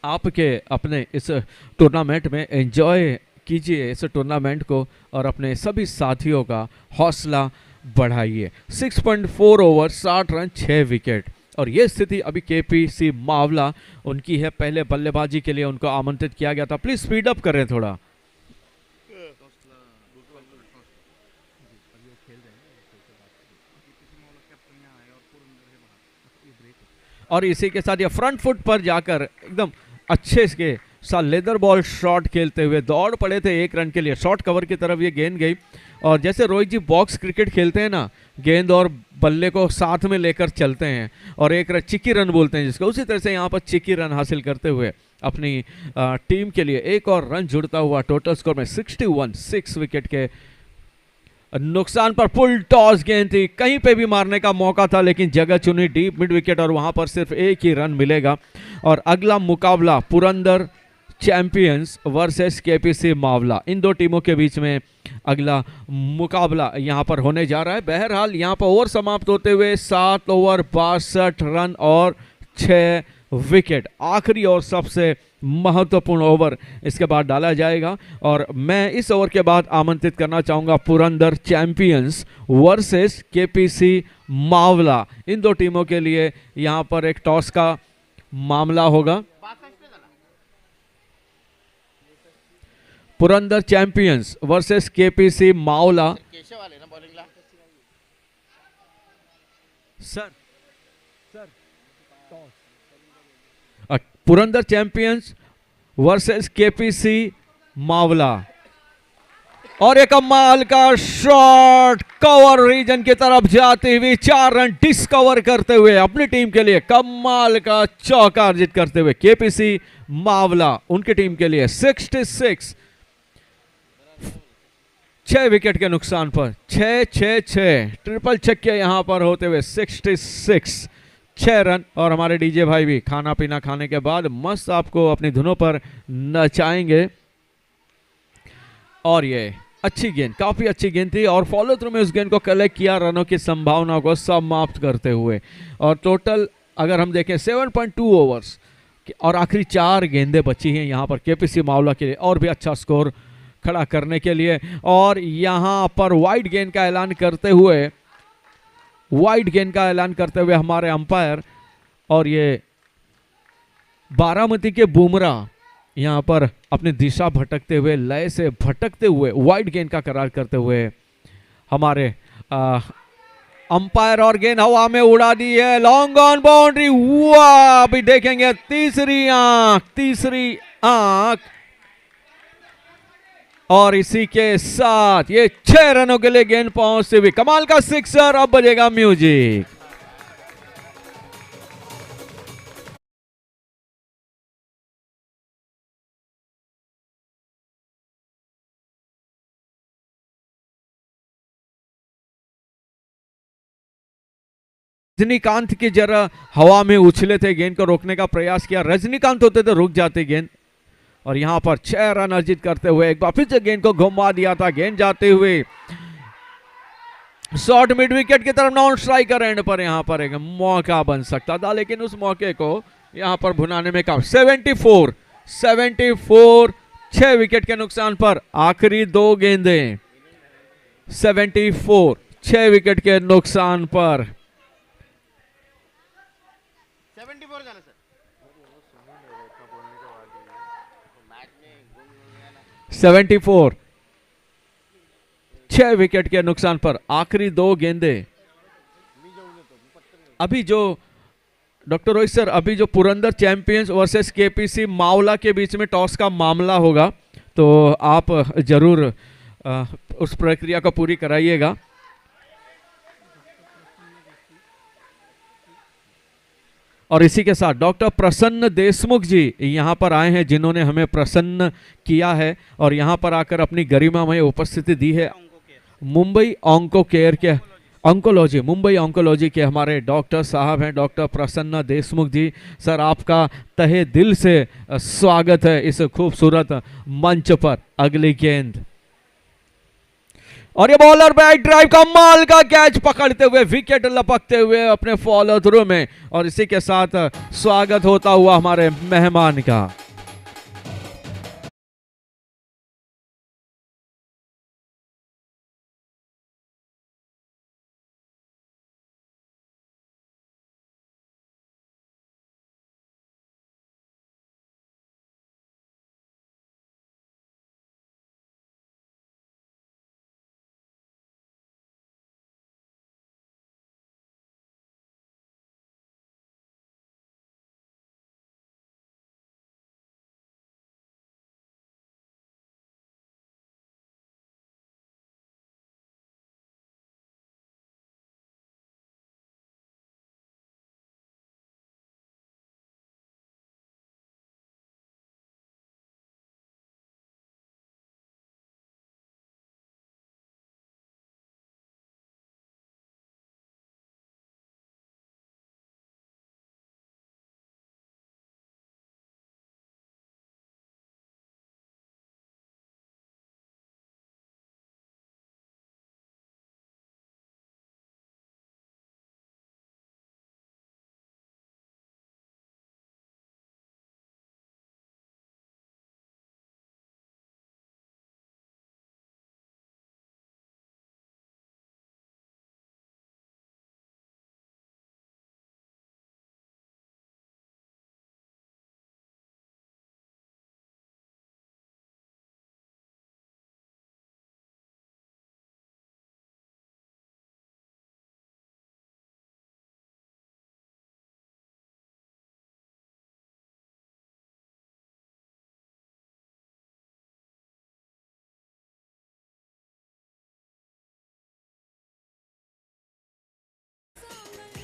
आपके अपने इस टूर्नामेंट में एंजॉय कीजिए इस टूर्नामेंट को और अपने सभी साथियों का हौसला बढ़ाइए। 6.4 ओवर 60 रन 6 विकेट। और ये स्थिति अभी KPC मावला उनकी है। पहले बल्लेबाजी के लिए उनको आमंत्रित किया गया था। प्लीज स्पीड अप करें थोड़ा। और इसी के साथ ये फ्रंट फुट पर जाकर एकदम अच्छे के साथ लेदर बॉल शॉट खेलते हुए दौड़ पड़े थे 1 रन के लिए। शॉर्ट कवर की तरफ ये गेंद गई और जैसे रोहित जी बॉक्स क्रिकेट खेलते हैं ना, गेंद और बल्ले को साथ में लेकर चलते हैं और एक चिक्की रन बोलते हैं जिसको, उसी तरह से यहाँ पर चिक्की रन हासिल करते हुए अपनी टीम के लिए एक और रन जुड़ता हुआ टोटल स्कोर में 61, 6 विकेट के नुकसान पर। फुल टॉस गेंद थी, कहीं पे भी मारने का मौका था लेकिन जगह चुनी डीप मिड विकेट और वहां पर सिर्फ एक ही रन मिलेगा। और अगला मुकाबला Purandar champions versus KPC Mawla, इन दो टीमों के बीच में अगला मुकाबला यहां पर होने जा रहा है। बहरहाल यहां पर ओवर समाप्त होते हुए 7 ओवर 62 रन और 6 विकेट, आखिरी और सबसे महत्वपूर्ण ओवर इसके बाद डाला जाएगा। और मैं इस ओवर के बाद आमंत्रित करना चाहूंगा Purandar champions versus KPC Mawla, इन दो टीमों के लिए यहां पर एक टॉस का मामला होगा। Purandar champions versus KPC Mavala. Sir Purandar champions versus KPC Mavala, और एक कमाल का शॉट कवर रीजन की तरफ जाती हुई 4 रन डिस्कवर करते हुए अपनी टीम के लिए कमाल का चौका अर्जित करते हुए केपीसी मावला उनकी टीम के लिए 66, 6 विकेट के नुकसान पर 6-6-6 ट्रिपल छक्के यहां पर होते हुए 66, 6 रन। और हमारे डीजे भाई भी खाना पीना खाने के बाद मस्त आपको अपनी धुनों पर नचाएंगे। और ये अच्छी गेंद, काफी अच्छी गेंद थी और फॉलो थ्रू में उस गेंद को कलेक्ट किया, रनों की संभावना को समाप्त करते हुए। और टोटल अगर हम देखें 7.2 ओवर्स और आखिरी 4 गेंदें बची हैं यहां पर केपीसी मावला के लिए और भी अच्छा स्कोर खड़ा करने के लिए। और यहां पर वाइड गेंद का ऐलान करते हुए हमारे अंपायर, और ये बारामती के बुमराह यहां पर अपनी दिशा भटकते हुए, लय से भटकते हुए वाइड गेंद का करार करते हुए हमारे अंपायर, और गेंद हवा में उड़ा दी है, लॉन्ग ऑन बाउंड्री। वाह, अभी देखेंगे तीसरी आंख और इसी के साथ ये 6 रनों के लिए गेंद पहुंचते हुए कमाल का सिक्सर। अब बजेगा म्यूजिक। रजनीकांत की जरा हवा में उछले थे, गेंद को रोकने का प्रयास किया, रजनीकांत होते तो रुक जाते गेंद। और यहां पर 6 रन अर्जित करते हुए एक बार फिर से गेंद को घुमा दिया था, गेंद जाते हुए शॉर्ट मिड विकेट की तरफ, नॉन स्ट्राइकर एंड पर यहां पर एक मौका बन सकता था लेकिन उस मौके को यहां पर भुनाने में काम। 74, 6 विकेट के नुकसान पर आखिरी 2 गेंदें, 74, 6 विकेट के नुकसान पर 74, 6 विकेट के नुकसान पर आखिरी 2 गेंदें। अभी जो डॉक्टर रोहित सर, अभी जो Purandar champions versus KPC Mavala के बीच में टॉस का मामला होगा तो आप जरूर उस प्रक्रिया को पूरी कराइएगा। और इसी के साथ डॉक्टर प्रसन्न देशमुख जी यहां पर आए हैं जिन्होंने हमें प्रसन्न किया है और यहां पर आकर अपनी गरिमामय उपस्थिति दी है। मुंबई ऑन्कोलॉजी के हमारे डॉक्टर साहब हैं, डॉक्टर प्रसन्न देशमुख जी। सर, आपका तहे दिल से स्वागत है इस खूबसूरत मंच पर। अगली गेंद और ये बॉलर बैक ड्राइव का माल का कैच पकड़ते हुए विकेट लपकते हुए अपने फॉलो थ्रू में, और इसी के साथ स्वागत होता हुआ हमारे मेहमान का।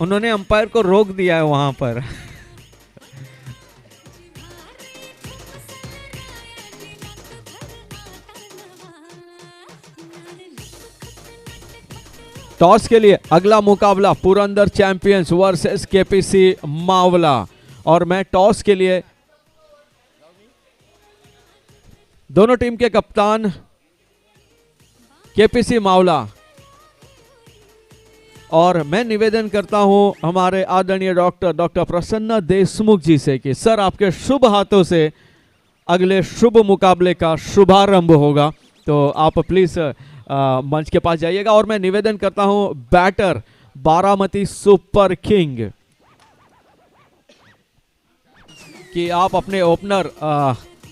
उन्होंने अंपायर को रोक दिया है वहां पर। टॉस के लिए अगला मुकाबला Purandar champions versus KPC Mavala, और मैं टॉस के लिए दोनों टीम के कप्तान केपीसी मावला, और मैं निवेदन करता हूं हमारे आदरणीय डॉक्टर प्रसन्न देशमुख जी से कि सर आपके शुभ हाथों से अगले शुभ मुकाबले का शुभारंभ होगा, तो आप प्लीज मंच के पास जाइएगा। और मैं निवेदन करता हूं बैटर बारामती सुपर किंग कि आप अपने ओपनर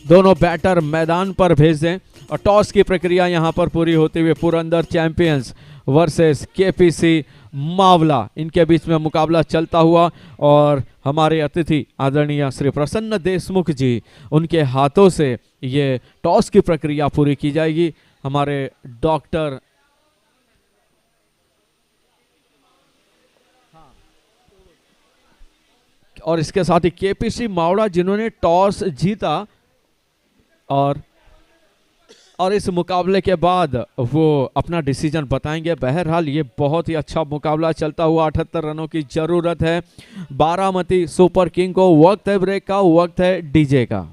दोनों बैटर मैदान पर भेज दें, और टॉस की प्रक्रिया यहां पर पूरी होते हुए Purandar champions versus KPC Mavala, इनके बीच में मुकाबला चलता हुआ, और हमारे अतिथि आदरणीय श्री प्रसन्न देशमुख जी, उनके हाथों से ये टॉस की प्रक्रिया पूरी की जाएगी। हमारे डॉक्टर और इसके साथ ही केपीसी मावड़ा जिन्होंने टॉस जीता, और इस मुकाबले के बाद वो अपना डिसीजन बताएंगे। बहरहाल ये बहुत ही अच्छा मुकाबला चलता हुआ, 78 रनों की जरूरत है बारामती सुपर किंग को। वक्त है ब्रेक का, वक्त है डीजे का।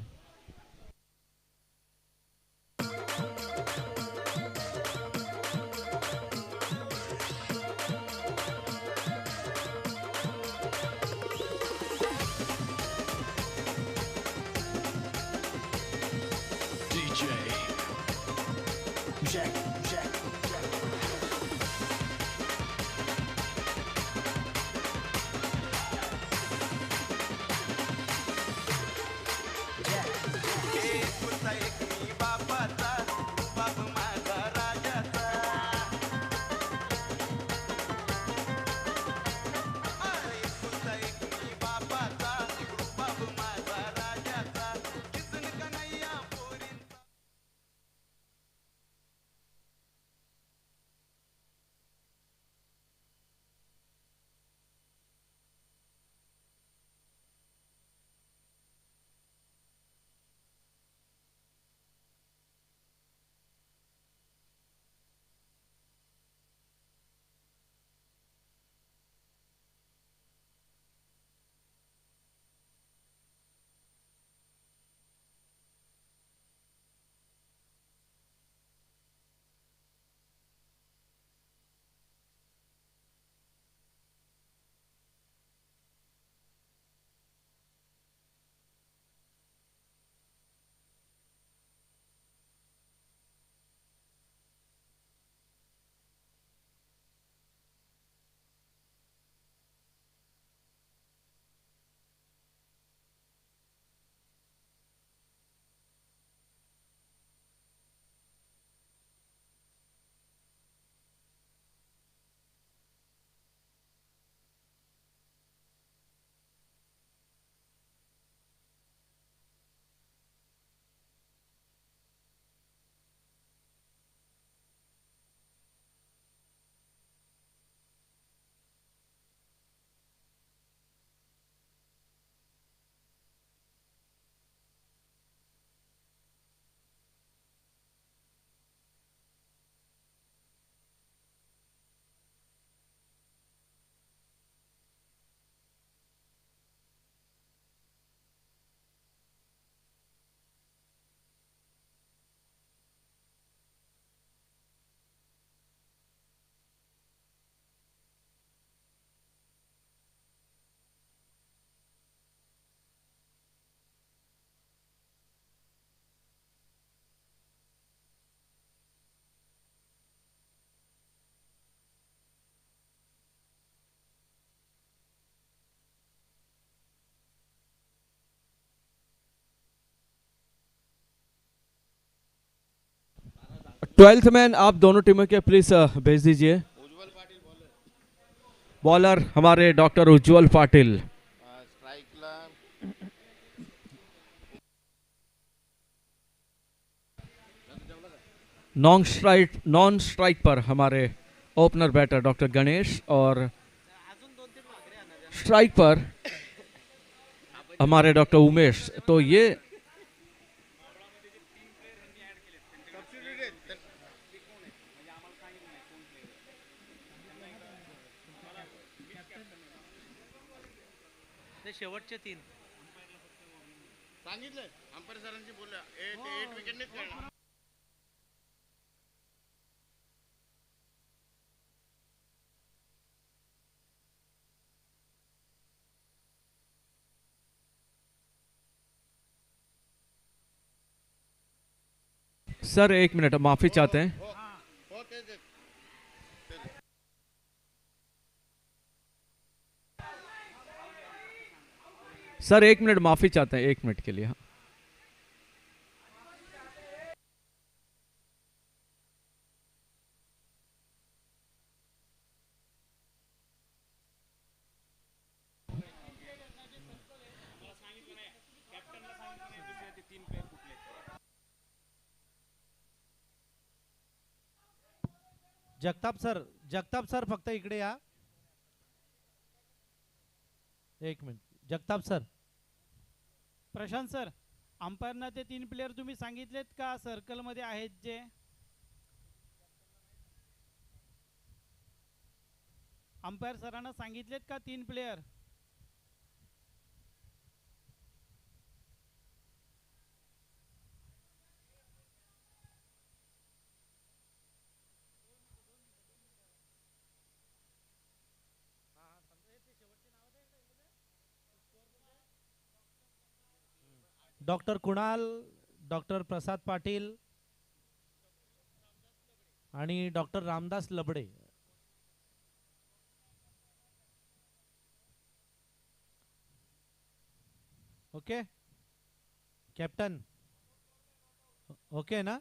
ट्वेल्थ मैन आप दोनों टीमों के प्लीज भेज दीजिए। बॉलर हमारे डॉक्टर उज्जवल पाटिल, नॉन स्ट्राइक पर हमारे ओपनर बैटर डॉक्टर गणेश, और स्ट्राइक पर हमारे डॉक्टर उमेश। तो ये शेवटचे 3 सांगितलं अंपायर सरांशी बोलला 8 विकेटनेच खेळणार. सर 1 मिनट माफी चाहते हैं। हो तेच सर 1 मिनट माफी चाहते हैं, 1 मिनट के लिए। हाँ। जगताप सर फक्त इकडे या 1 मिनिट. जगताप सर. प्रशांत सर, अंपायरना ते 3 प्लेयर तुम्ही सांगितलेत का सर्कलमध्ये आहेत जे? अंपायर सरांना सांगितलेत का 3 player? Doctor Kunal, doctor Prasad Patil आणि doctor Ramdas Labde. Okay captain, okay ना?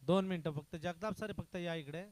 दोन मिनिटं फक्त. जगताप सर फक्त या इकडे.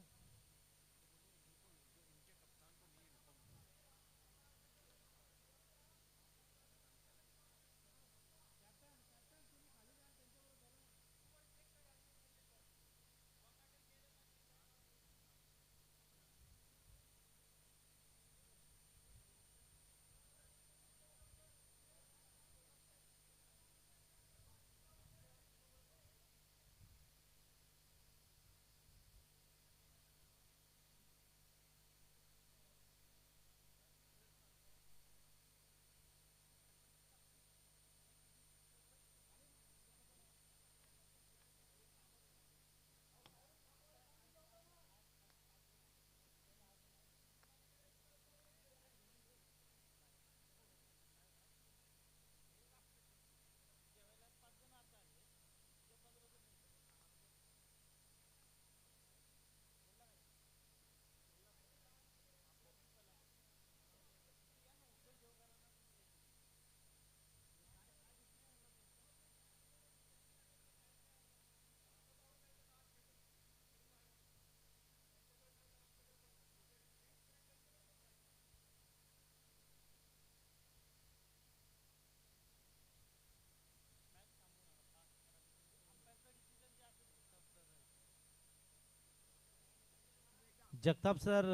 जगताप सर,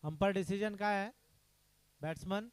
अंपायर डिसिजन काय आहे? Batsman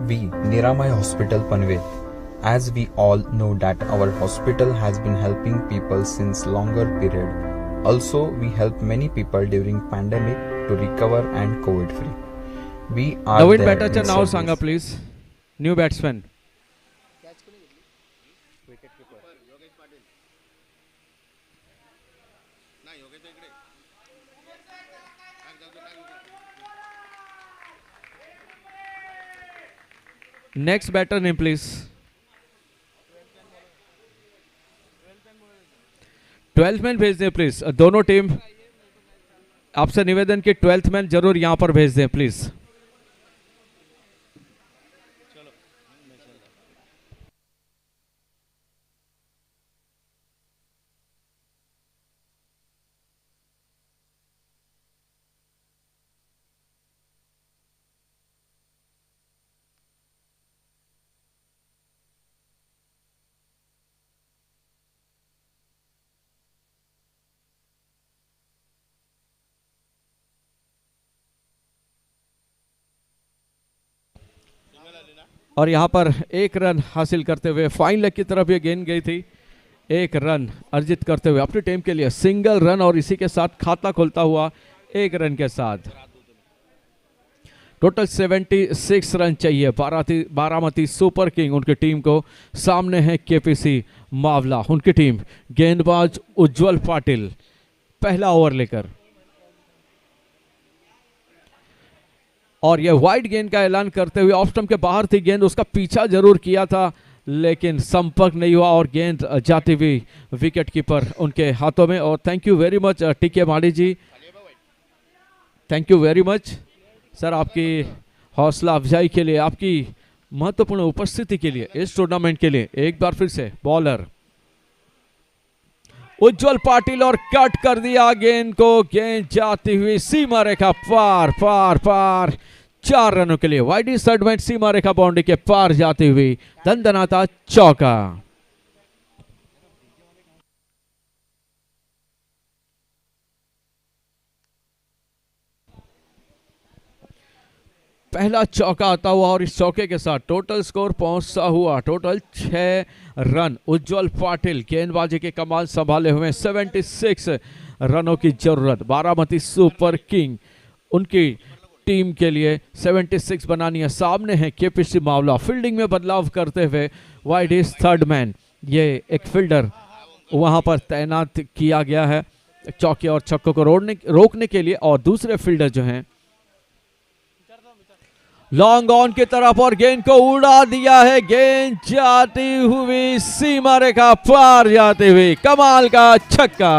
We, Niramay Hospital Panvel, as we all know that our hospital has been helping people since longer period. Also, we help many people during pandemic to recover and COVID free. We are नवीन there बॅटरचं in नाव service. सांगा please. New batsman. ना योगेश इकडे टाक जाऊ दे, टाक wicket. Next batter name please. 12th man भेज दें प्लीज. दोनों टीम आपसे निवेदन कि 12th मैन जरूर यहां पर भेज दें प्लीज. और यहां पर एक रन हासिल करते हुए फाइन लेग की तरफ ये गेंद गई थी. एक रन अर्जित करते हुए अपनी टीम के लिए सिंगल रन और इसी के साथ खाता खोलता हुआ एक रन के साथ. टोटल 76 रन चाहिए बारामती सुपर किंग उनकी टीम को. सामने है केपीसी मावला उनकी टीम. गेंदबाज उज्जवल पाटिल पहला ओवर लेकर. और यह वाइड गेंद का ऐलान करते हुए ऑफ स्टंप के बाहर थी गेंद. उसका पीछा जरूर किया था लेकिन संपर्क नहीं हुआ और गेंद जाती हुई विकेट कीपर उनके हाथों में. और thank you very much TK Madi ji. Thank you very much sir आपकी हौसला अफजाई के लिए, आपकी महत्वपूर्ण उपस्थिति के लिए इस टूर्नामेंट के लिए. एक बार फिर से बॉलर उज्जवल पाटिल और कट कर दिया गेंद को. गेंद जाती हुई सीमा रेखा पार पार पार. 4 रनों के लिए वाइडी सेगमेंट सीमा रेखा बाउंड्री के पार जाती हुई दंदनाता चौका. पहला चौका आता हुआ और इस चौके के साथ टोटल स्कोर पहुंचता हुआ टोटल 6 रन. उज्जवल पाटिल गेंदबाजी के कमाल संभाले हुए 76 रनों की जरूरत. बारामती सुपर किंग उनकी टीम के लिए 76 बनानी है. सामने है केपीसी मावला. फील्डिंग में बदलाव करते हुए वाइड इज थर्ड मैन. ये एक फील्डर वहां पर तैनात किया गया है चौके और छक्कों को रोकने के लिए. और दूसरे फील्डर जो हैं लॉन्ग ऑन की तरफ और गेंद को उड़ा दिया है. गेंद जाती हुई सीमा रेखा पार जाती हुई कमाल का छक्का.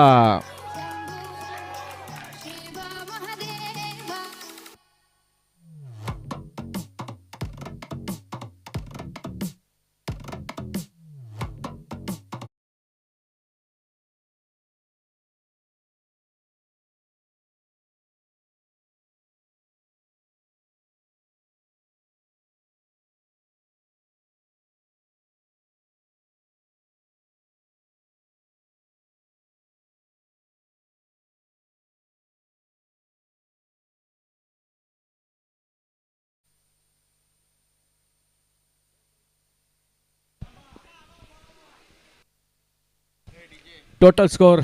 Total score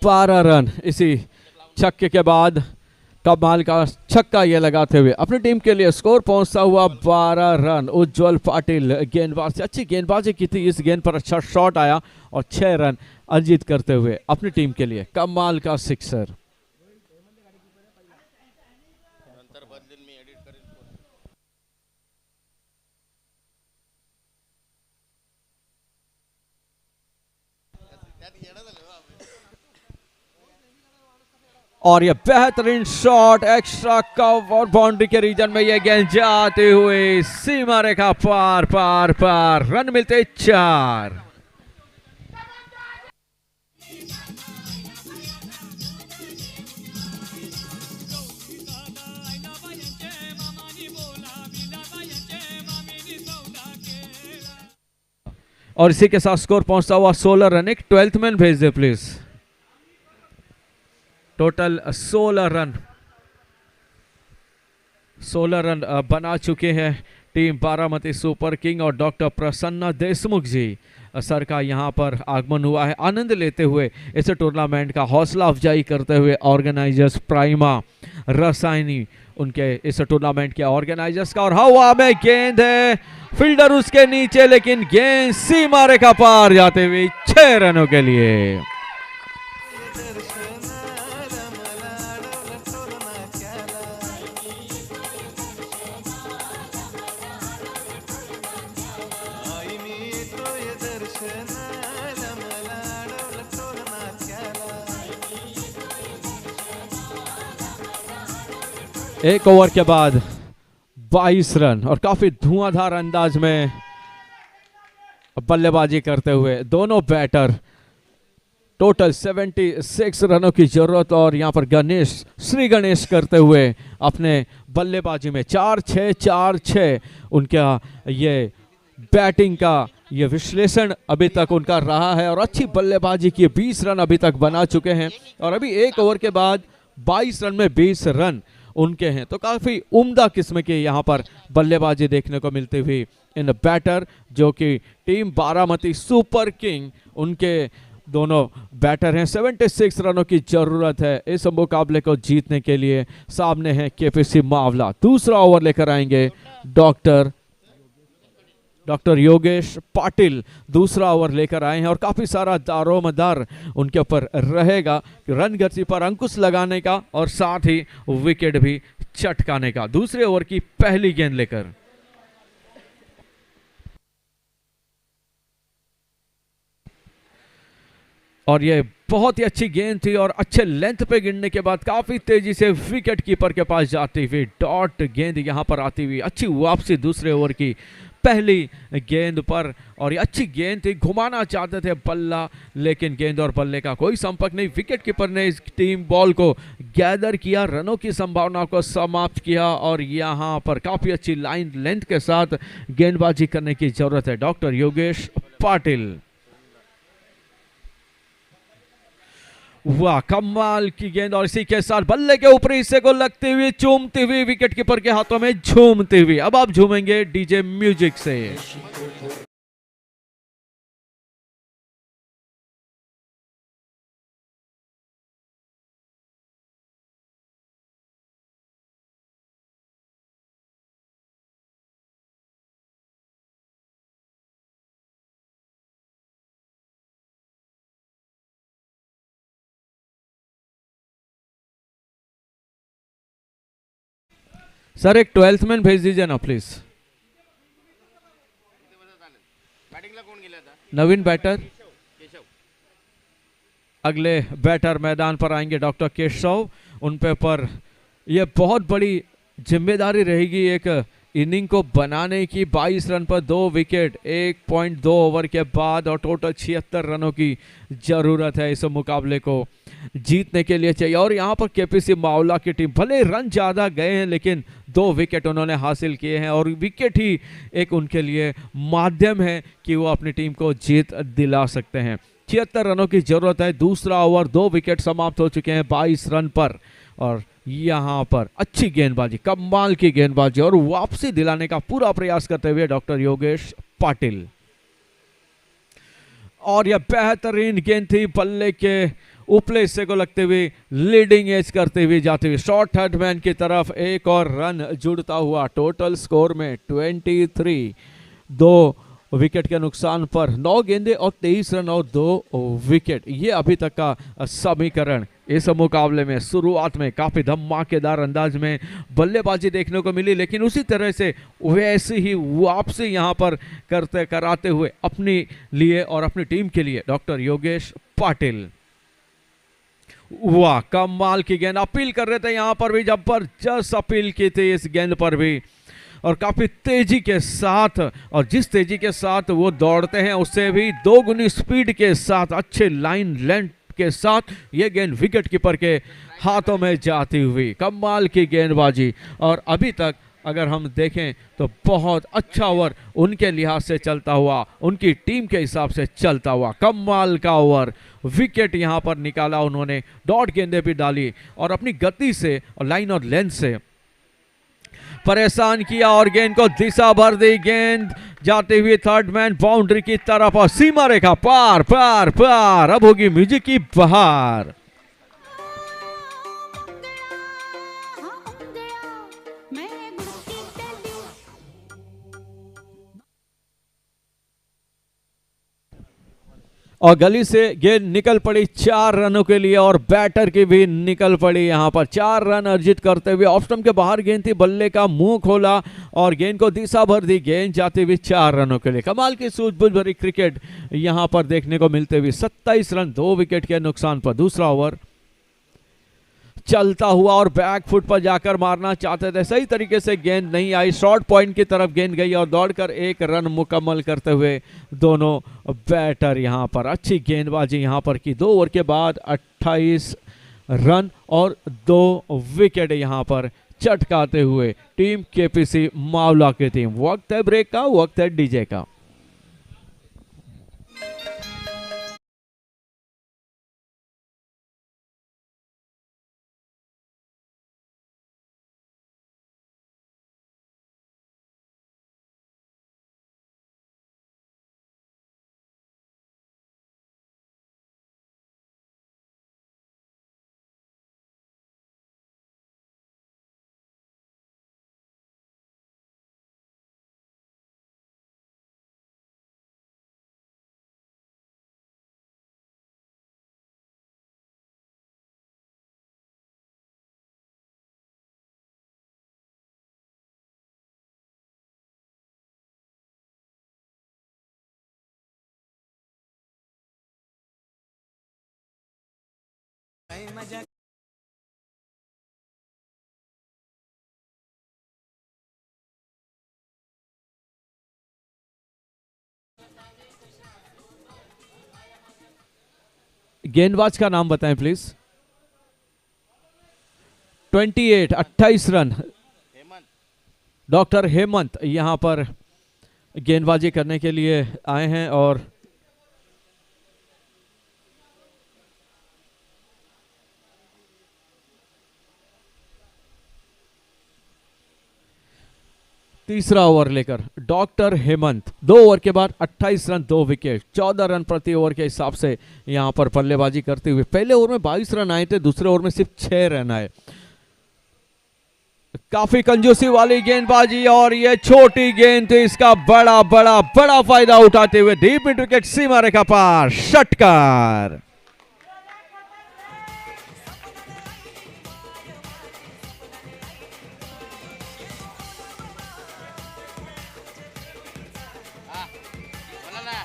12 run. इसी छक्के के बाद कमाल का छक्का ये लगाते हुए अपनी टीम के लिए स्कोर पहुंचता हुआ 12 रन. उज्जवल पाटिल गेंदबाज से अच्छी गेंदबाजी की थी. इस गेंद पर अच्छा शॉट आया और 6 रन अर्जित करते हुए अपनी टीम के लिए कमाल का सिक्सर. नंतर बदलीन मी एडिट करेन. त्यात येडा झालं हो आपण. और ये बेहतरीन शॉट एक्स्ट्रा कव और बाउंड्री के रीजन में ये गेंद जाते हुए सीमा रेखा पार पार पार. रन मिलते 4. और इसी के साथ स्कोर पहुंचता हुआ 16 रन. एक 12th मैन भेज दे प्लीज. टोटल 16 रन बना चुके हैं टीम बारामती सुपर किंग और डॉक्टर प्रसन्ना देशमुख जी सर का यहाँ पर आगमन हुआ है। आनंद लेते हुए इस टूर्नामेंट का हौसला अफजाई करते हुए ऑर्गेनाइजर्स प्राइमा रसायनी उनके इस टूर्नामेंट के ऑर्गेनाइजर्स का, और हवा में गेंद है, फील्डर उसके नीचे, लेकिन गेंद सीमा रेखा पार जाते हुए 6 रनों के लिए। एक ओवर के बाद 22 रन और काफी धुआंधार अंदाज में बल्लेबाजी करते हुए दोनों बैटर, टोटल 76 रनों की जरूरत, और यहां पर गणेश श्री गणेश करते हुए अपने बल्लेबाजी में 4-6 उनका ये बैटिंग का ये विश्लेषण अभी तक उनका रहा है और अच्छी बल्लेबाजी की 20 रन अभी तक बना चुके हैं और अभी एक ओवर के बाद 22 रन में 20 रन उनके हैं। तो काफी उम्दा किस्म की यहाँ पर बल्लेबाजी देखने को मिलती हुई इन बैटर, जो कि टीम बारामती सुपर किंग उनके दोनों बैटर हैं। 76 रनों की जरूरत है इस मुकाबले को जीतने के लिए। सामने है केपीसी मावला। दूसरा ओवर लेकर आएंगे डॉक्टर योगेश पाटिल दूसरा ओवर लेकर आए हैं और काफी सारा दारोमदार उनके ऊपर रहेगा, रन गति पर अंकुश लगाने का और साथ ही विकेट भी चटकाने का। दूसरे ओवर की पहली गेंद लेकर और ये बहुत ही अच्छी गेंद थी और अच्छे लेंथ पे गिरने के बाद काफी तेजी से विकेट कीपर के पास जाती हुई डॉट गेंद यहां पर आती हुई अच्छी वापसी दूसरे ओवर की पहली गेंद पर, और ये अच्छी गेंद थी, घुमाना चाहते थे बल्ला लेकिन गेंद और बल्ले का कोई संपर्क नहीं। विकेट कीपर ने इस टीम बॉल को गैदर किया, रनों की संभावना को समाप्त किया और यहां पर काफी अच्छी लाइन लेंथ के साथ गेंदबाजी करने की जरूरत है। डॉक्टर योगेश पाटिल, वाह कमाल की गेंद, और इसी के साथ बल्ले के ऊपरी हिस्से को लगती हुई चूमती हुई विकेट कीपर के हाथों में झूमती हुई। अब आप झूमेंगे डीजे म्यूजिक से। सर एक 12th मैन भेज दीजिए ना प्लीज। बॅटिंगला कोण गेला था? नवीन बैटर, केशव। अगले बैटर मैदान पर आएंगे डॉक्टर केशव। उन पे पर यह बहुत बड़ी जिम्मेदारी रहेगी एक इनिंग को बनाने की। 22 रन पर 2 विकेट 1.2 ओवर के बाद और टोटल 76 रनों की जरूरत है इस मुकाबले को जीतने के लिए चाहिए। और यहाँ पर केपीसी मावला की टीम भले रन ज़्यादा गए हैं लेकिन 2 विकेट उन्होंने हासिल किए हैं और विकेट ही एक उनके लिए माध्यम है कि वो अपनी टीम को जीत दिला सकते हैं। 76 रनों की जरूरत है। दूसरा ओवर 2 विकेट समाप्त हो चुके हैं 22 रन पर और यहाँ पर अच्छी गेंदबाजी, कमाल की गेंदबाजी और वापसी दिलाने का पूरा प्रयास करते हुए डॉक्टर योगेश पाटिल। और यह बेहतरीन गेंद थी, बल्ले के ऊपले हिस्से को लगते हुए लीडिंग एज करते हुए जाते हुए शॉर्ट थर्ड मैन की तरफ एक और रन जुड़ता हुआ। टोटल स्कोर में 23। 2 विकेट के नुकसान पर 9 गेंदे और 23 रन और 2 विकेट, ये अभी तक का समीकरण। इस मुकाबले में शुरुआत में काफी धमाकेदार अंदाज में बल्लेबाजी देखने को मिली लेकिन उसी तरह से वैसे ही वापसी यहां पर कराते हुए अपने लिए और अपनी टीम के लिए डॉक्टर योगेश पाटिल। वाह कमाल की गेंद, अपील कर रहे थे यहां पर भी, जबरदस्त अपील की थी इस गेंद पर भी और काफी तेजी के साथ, और जिस तेजी के साथ वो दौड़ते हैं उससे भी 2 गुनी स्पीड के साथ अच्छे लाइन लेंथ के साथ ये गेंद विकेट कीपर के हाथों में जाती हुई। कमाल की गेंदबाजी और अभी तक अगर हम देखें तो बहुत अच्छा ओवर उनके लिहाज से चलता हुआ, उनकी टीम के हिसाब से चलता हुआ कमाल का ओवर। विकेट यहां पर निकाला उन्होंने, डॉट गेंदें भी डाली और अपनी गति से और लाइन और लेंथ से परेशान किया और गेंद को दिशा भर दी। गेंद जाते हुए थर्ड मैन बाउंड्री की तरफ और सीमा रेखा पार पार पार। अब होगी म्यूजिक की बहार। और गली से गेंद निकल पड़ी 4 रनों के लिए और बैटर की भी निकल पड़ी यहां पर 4 रन अर्जित करते हुए। ऑफ स्टंप के बाहर गेंद थी, बल्ले का मुंह खोला और गेंद को दिशा भर दी। गेंद जाते हुए 4 रनों के लिए। कमाल की सूझबूझ भरी क्रिकेट यहां पर देखने को मिलते हुए। 27 रन 2 विकेट के नुकसान पर। दूसरा ओवर चलता हुआ और बैक फुट पर जाकर मारना चाहते थे, सही तरीके से गेंद नहीं आई। शॉर्ट पॉइंट की तरफ गेंद गई और दौड़कर 1 रन मुकम्मल करते हुए दोनों बैटर यहां पर। अच्छी गेंदबाजी यहां पर की। 2 ओवर के बाद 28 रन और 2 विकेट यहां पर चटकाते हुए टीम केपीसी मावला की टीम। वक्त है ब्रेक का, वक्त है डीजे का। गेंदबाज का नाम बताएं please. 28 run Hemant doctor Hemant यहां पर गेंदबाजी करने के लिए आए हैं और तीसरा ओवर लेकर डॉक्टर हेमंत। 2 ओवर के बाद 28 रन 2 विकेट, 14 रन प्रति ओवर के हिसाब से यहां पर बल्लेबाजी करते हुए। पहले ओवर में 22 रन आए थे, दूसरे ओवर में सिर्फ 6 रन आए। काफी कंजूसी वाली गेंदबाजी और ये छोटी गेंद थी, इसका बड़ा बड़ा बड़ा फायदा उठाते हुए डीप मिड विकेट सीमा रेखा पार षटकार। बोला ना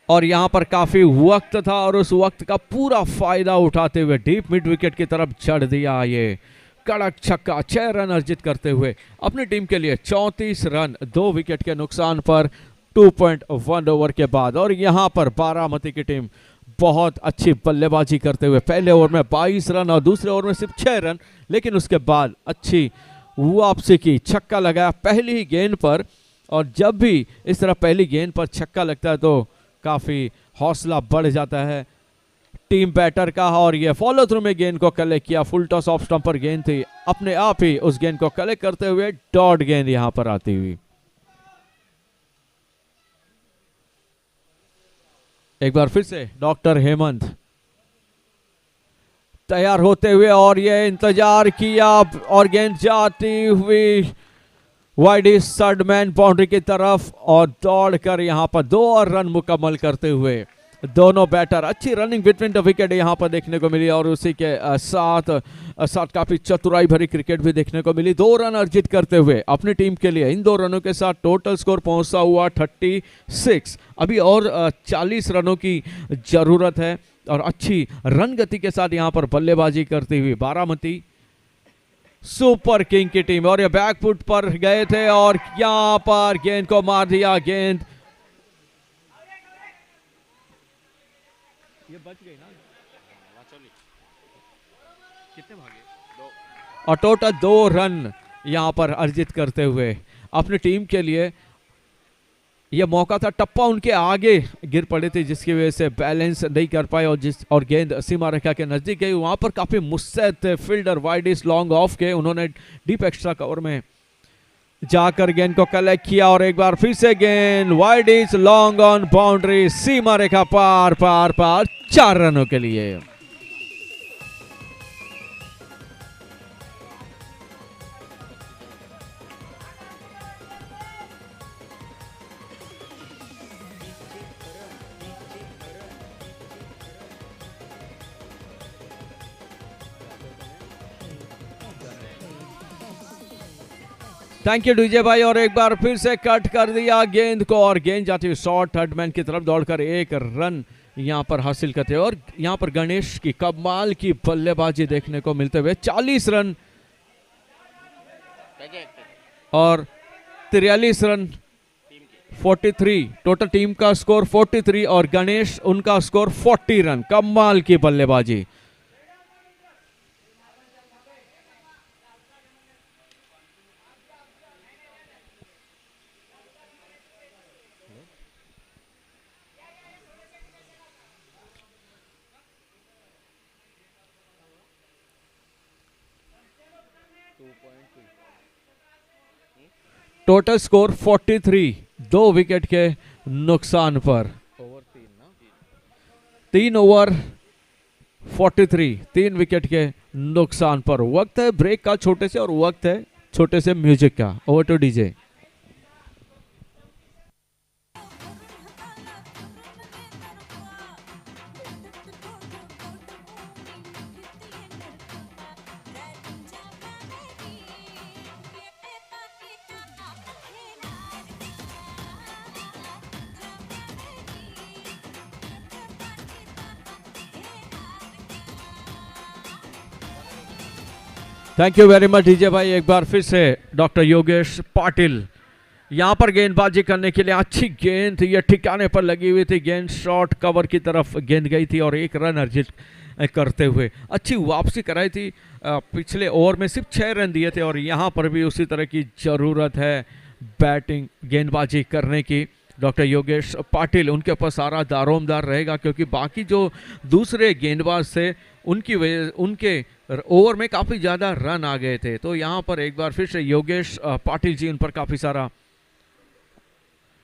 और यहां पर काफी वक्त था और उस वक्त का पूरा फायदा उठाते हुए डीप मिड विकेट की तरफ चढ़ दिया ये कड़क छक्का। 6 रन अर्जित करते हुए अपनी टीम के लिए 34 रन 2 विकेट के नुकसान पर 2.1 ओवर के बाद। और यहां पर बारामती की टीम बहुत अच्छी बल्लेबाजी करते हुए पहले ओवर में 22 रन और दूसरे ओवर में सिर्फ 6 रन, लेकिन उसके बाद अच्छी वापसी की, छक्का लगाया पहली ही गेंद पर। और जब भी इस तरह पहली गेंद पर छक्का लगता है तो काफी हौसला बढ़ जाता है टीम बैटर का। और ये फॉलो थ्रू में गेंद को कलेक्ट किया, फुल टॉस ऑफ स्टंप पर गेंद थी, अपने आप ही उस गेंद को कलेक्ट करते हुए डॉट गेंद यहां पर आती हुई। एक बार फिर से डॉक्टर हेमंत तैयार होते हुए और ये इंतजार किया और गेंद जाती हुई वाइड थर्ड मैन बाउंड्री की तरफ और दौड़कर यहां पर 2 और रन मुकम्मल करते हुए दोनों बैटर। अच्छी रनिंग बिटवीन द विकेट यहां पर देखने को मिली और उसी के साथ काफी चतुराई भरी क्रिकेट भी देखने को मिली। 2 रन अर्जित करते हुए अपनी टीम के लिए इन 2 रनों के साथ टोटल स्कोर पहुंचता हुआ 36। अभी और 40 रनों की जरूरत है और अच्छी रन गति के साथ यहां पर बल्लेबाजी करती हुई बारामती सुपर किंग की टीम। और ये बैकफुट पर गए थे और यहां पर गेंद को मार दिया। गेंद ये बच गई ना, वाचोली कितने भागे 2 और टोटल 2 रन यहां पर अर्जित करते हुए अपनी टीम के लिए ये मौका था, टप्पा उनके आगे गिर पड़े थे जिसकी वजह से बैलेंस नहीं कर पाए और गेंद सीमा रेखा के नजदीक गई। वहां पर काफी मुस्तैद थे फील्डर वाइडिस लॉन्ग ऑफ के, उन्होंने डीप एक्स्ट्रा कवर में जाकर गेंद को कलेक्ट किया और एक बार फिर से गेंद वाइडिस लॉन्ग ऑन बाउंड्री, सीमा रेखा पार पार पार 4 रनों के लिए। थैंक यू डीजे भाई, और एक बार फिर से कट कर दिया गेंद को और गेंद जाती हुई शॉर्ट थर्ड मैन की तरफ दौड़कर 1 रन यहां पर हासिल करते हैं। और यहां पर गणेश की कमाल की बल्लेबाजी देखने को मिलते हुए 40 रन और 43 रन 43, टोटल टीम का स्कोर 43 और गणेश उनका स्कोर 40 रन। कमाल की बल्लेबाजी। टोटल स्कोर 43, 2 विकेट के नुकसान पर। 3 ओवर 43, 3 विकेट के नुकसान पर। वक्त है ब्रेक का छोटे से और वक्त है छोटे से म्यूजिक का। Over two DJ. Thank you very much DJ भाई। एक बार फिर से डॉक्टर योगेश पाटिल यहां पर गेंदबाजी करने के लिए, अच्छी गेंद थी, ये ठिकाने पर लगी हुई थी, गेंद शॉर्ट कवर की तरफ गेंद गई थी और 1 रन अर्जित करते हुए अच्छी वापसी कराई थी। पिछले ओवर में सिर्फ 6 रन दिए थे और यहां पर भी उसी तरह की ज़रूरत है बैटिंग गेंदबाजी करने की। डॉक्टर योगेश पाटिल, उनके पास सारा दारोमदार रहेगा क्योंकि बाकी जो दूसरे गेंदबाज थे उनके ओवर में काफ़ी ज़्यादा रन आ गए थे। तो यहाँ पर एक बार फिर से योगेश पाटिल जी उन पर काफ़ी सारा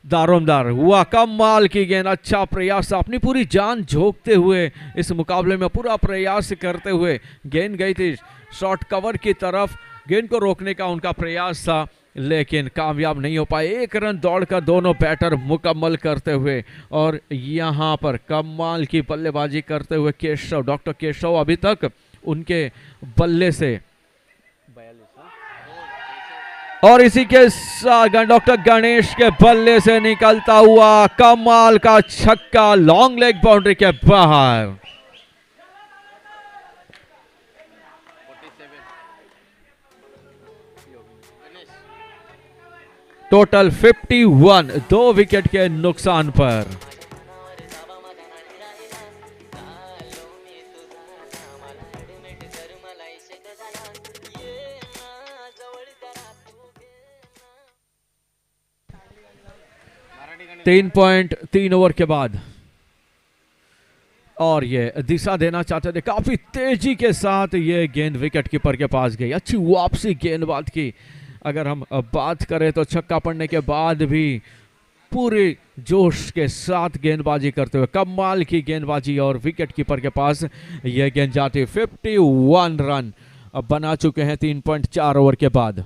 दारोमदार हुआ। कमाल की गेंद, अच्छा प्रयास, अपनी पूरी जान झोंकते हुए इस मुकाबले में पूरा प्रयास करते हुए गेंद गई थी शॉर्ट कवर की तरफ। गेंद को रोकने का उनका प्रयास था लेकिन कामयाब नहीं हो पाए। 1 रन दौड़कर दोनों बैटर मुकम्मल करते हुए और यहाँ पर कमाल की बल्लेबाजी करते हुए केशव, डॉक्टर केशव अभी तक उनके बल्ले से और इसी के साथ डॉक्टर गणेश के बल्ले से निकलता हुआ कमाल का छक्का लॉन्ग लेग बाउंड्री के बाहर। टोटल 51, 2 विकेट के नुकसान पर। तीन 3 ओवर के बाद और ये दिशा देना चाहते थे, काफी तेजी के साथ ये गेंद विकेट कीपर के पास गई। अच्छी वापसी गेंदबाज की अगर हम बात करें तो छक्का पड़ने के बाद भी पूरे जोश के साथ गेंदबाजी करते हुए कमाल की गेंदबाजी और विकेट कीपर के पास यह गेंद जाती। 51 रन अब बना चुके हैं 3.4 ओवर के बाद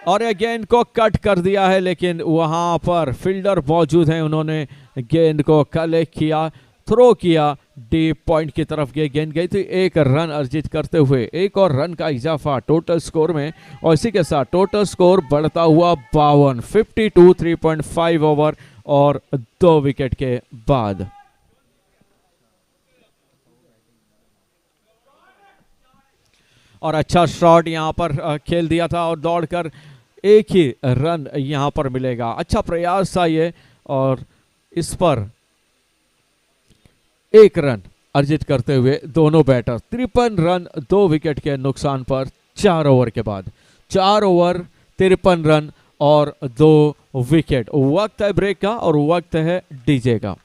और यह गेंद को कट कर दिया है लेकिन वहां पर फील्डर मौजूद हैं, उन्होंने गेंद को कलेक्ट किया, थ्रो किया, डीप पॉइंट की तरफ गेंद गई थी। 1 रन अर्जित करते हुए 1 और रन का इजाफा टोटल स्कोर में और इसी के साथ टोटल स्कोर बढ़ता हुआ 52, 52, 3.5 ओवर और 2 विकेट के बाद। और अच्छा शॉट यहां पर खेल दिया था और दौड़कर 1 ही रन यहां पर मिलेगा। अच्छा प्रयास था ये और इस पर 1 रन अर्जित करते हुए दोनों बैटर। 53 रन 2 विकेट के नुकसान पर 4 ओवर के बाद। 4 ओवर 53 रन और 2 विकेट। वक्त है ब्रेक का और वक्त है डीजे का।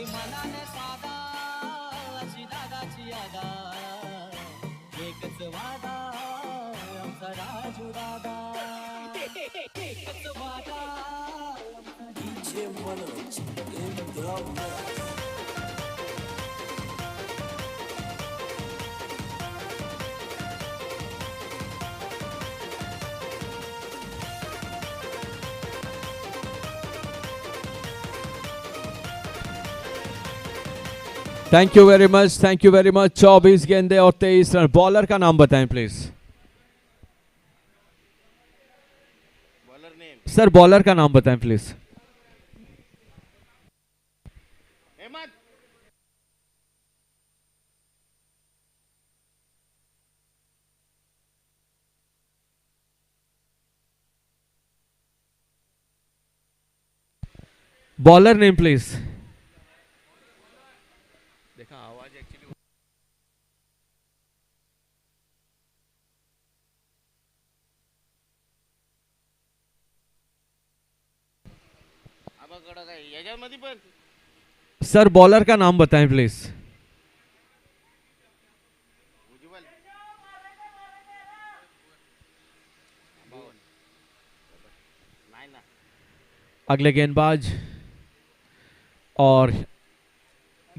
मनाने साधा अशी दादाची यादा एकच वादा आमचा राजू दादा एकच वादा DJ Manoj in the mix. Thank you very much, thank you very much. 24 गेंदे और 23 रन। बॉलर का नाम बताएं please bowler name sir. Bowler का नाम बताएं please. Hemant. Bowler name please. देखा आवाज एक्चुअली आबाकडं काय याच्यामध्ये पण सर बॉलर का नाम बताएं प्लीज। उज्ज्वल नाही ना। अगले गेंदबाज और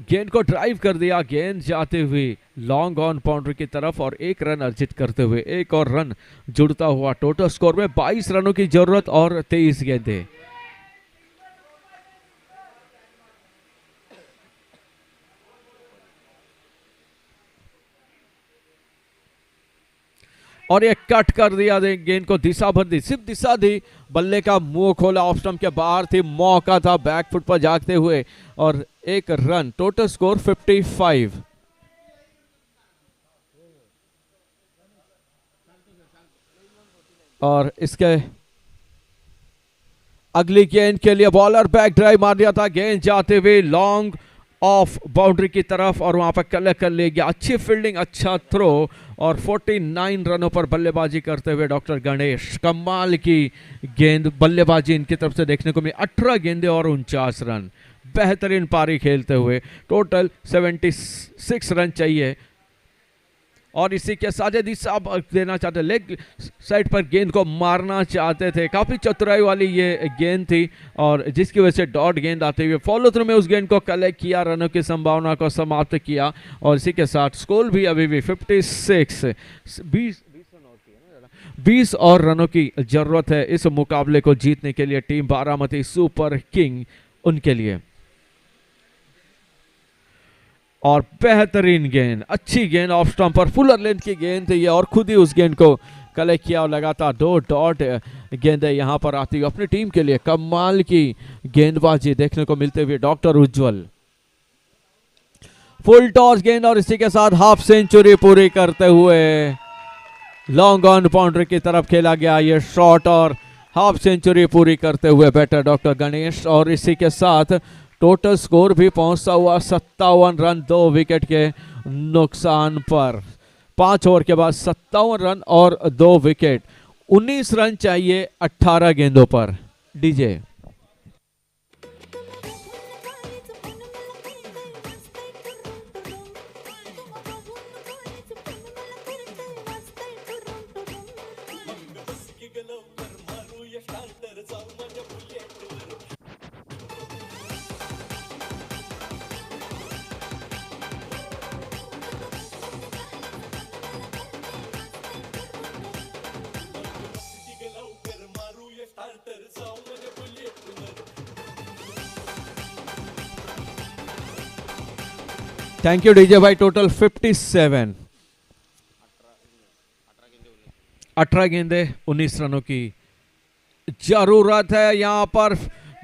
गेंद को ड्राइव कर दिया। गेंद जाते हुए लॉन्ग ऑन बाउंड्री की तरफ और 1 रन अर्जित करते हुए एक और रन जुड़ता हुआ। टोटल स्कोर में 22 रनों की जरूरत और 23 गेंदें। और ये कट कर दिया, गेंद को दिशा भर दी, सिर्फ दिशा दी। बल्ले का मुंह खोला, ऑफ स्टंप के बाहर थी, मौका था बैक फुट पर जागते हुए और 1 रन। Total score 55। और इसके अगली गेंद के लिए बॉलर बैक ड्राइव मार दिया था। गेंद जाते हुए लॉन्ग ऑफ बाउंड्री की तरफ और वहां पर कलेक्ट कर ले गया। अच्छी फील्डिंग, अच्छा थ्रो और 49 रनों पर बल्लेबाजी करते हुए डॉक्टर गणेश। कमाल की गेंद बल्लेबाजी इनकी तरफ से देखने को मिली। 18 गेंदें और 49 रन। बेहतरीन पारी खेलते हुए टोटल 76 रन चाहिए। और इसी के साथ दिशा देना चाहते, लेग साइड पर गेंद को मारना चाहते थे। काफी चतुराई वाली ये गेंद थी और जिसकी वजह से डॉट गेंद आते हुए फॉलो थ्रू में उस गेंद को कलेक्ट किया, रनों की संभावना को समाप्त किया। और इसी के साथ स्कोर भी अभी भी 56। 20 और रनों की जरूरत है इस मुकाबले को जीतने के लिए टीम बारामती सुपर किंग उनके लिए। और बेहतरीन गेंद, अच्छी गेंद ऑफ स्टंप पर, फुलर लेंथ की गेंद थी ये और खुद ही उस गेंद को कलेक्ट किया और लगातार 2 डॉट गेंदें यहां पर आती हुई अपनी टीम के लिए। कमाल की गेंदबाजी देखने को मिलते हुए डॉक्टर उज्जवल। फुल टॉस गेंद और इसी के साथ हाफ सेंचुरी पूरी करते हुए लॉन्ग ऑन बाउंड्री की तरफ खेला गया ये शॉट और हाफ सेंचुरी पूरी करते हुए बैटर डॉक्टर गणेश। और इसी के साथ टोटल स्कोर भी पहुंचता हुआ 57 रन 2 विकेट के नुकसान पर। 5 ओवर के बाद 57 रन और 2 विकेट। 19 रन चाहिए 18 गेंदों पर। डीजे थैंक यू डीजे भाई। टोटल 57, 18 गेंदे 19 रनों की जरूरत है। यहां पर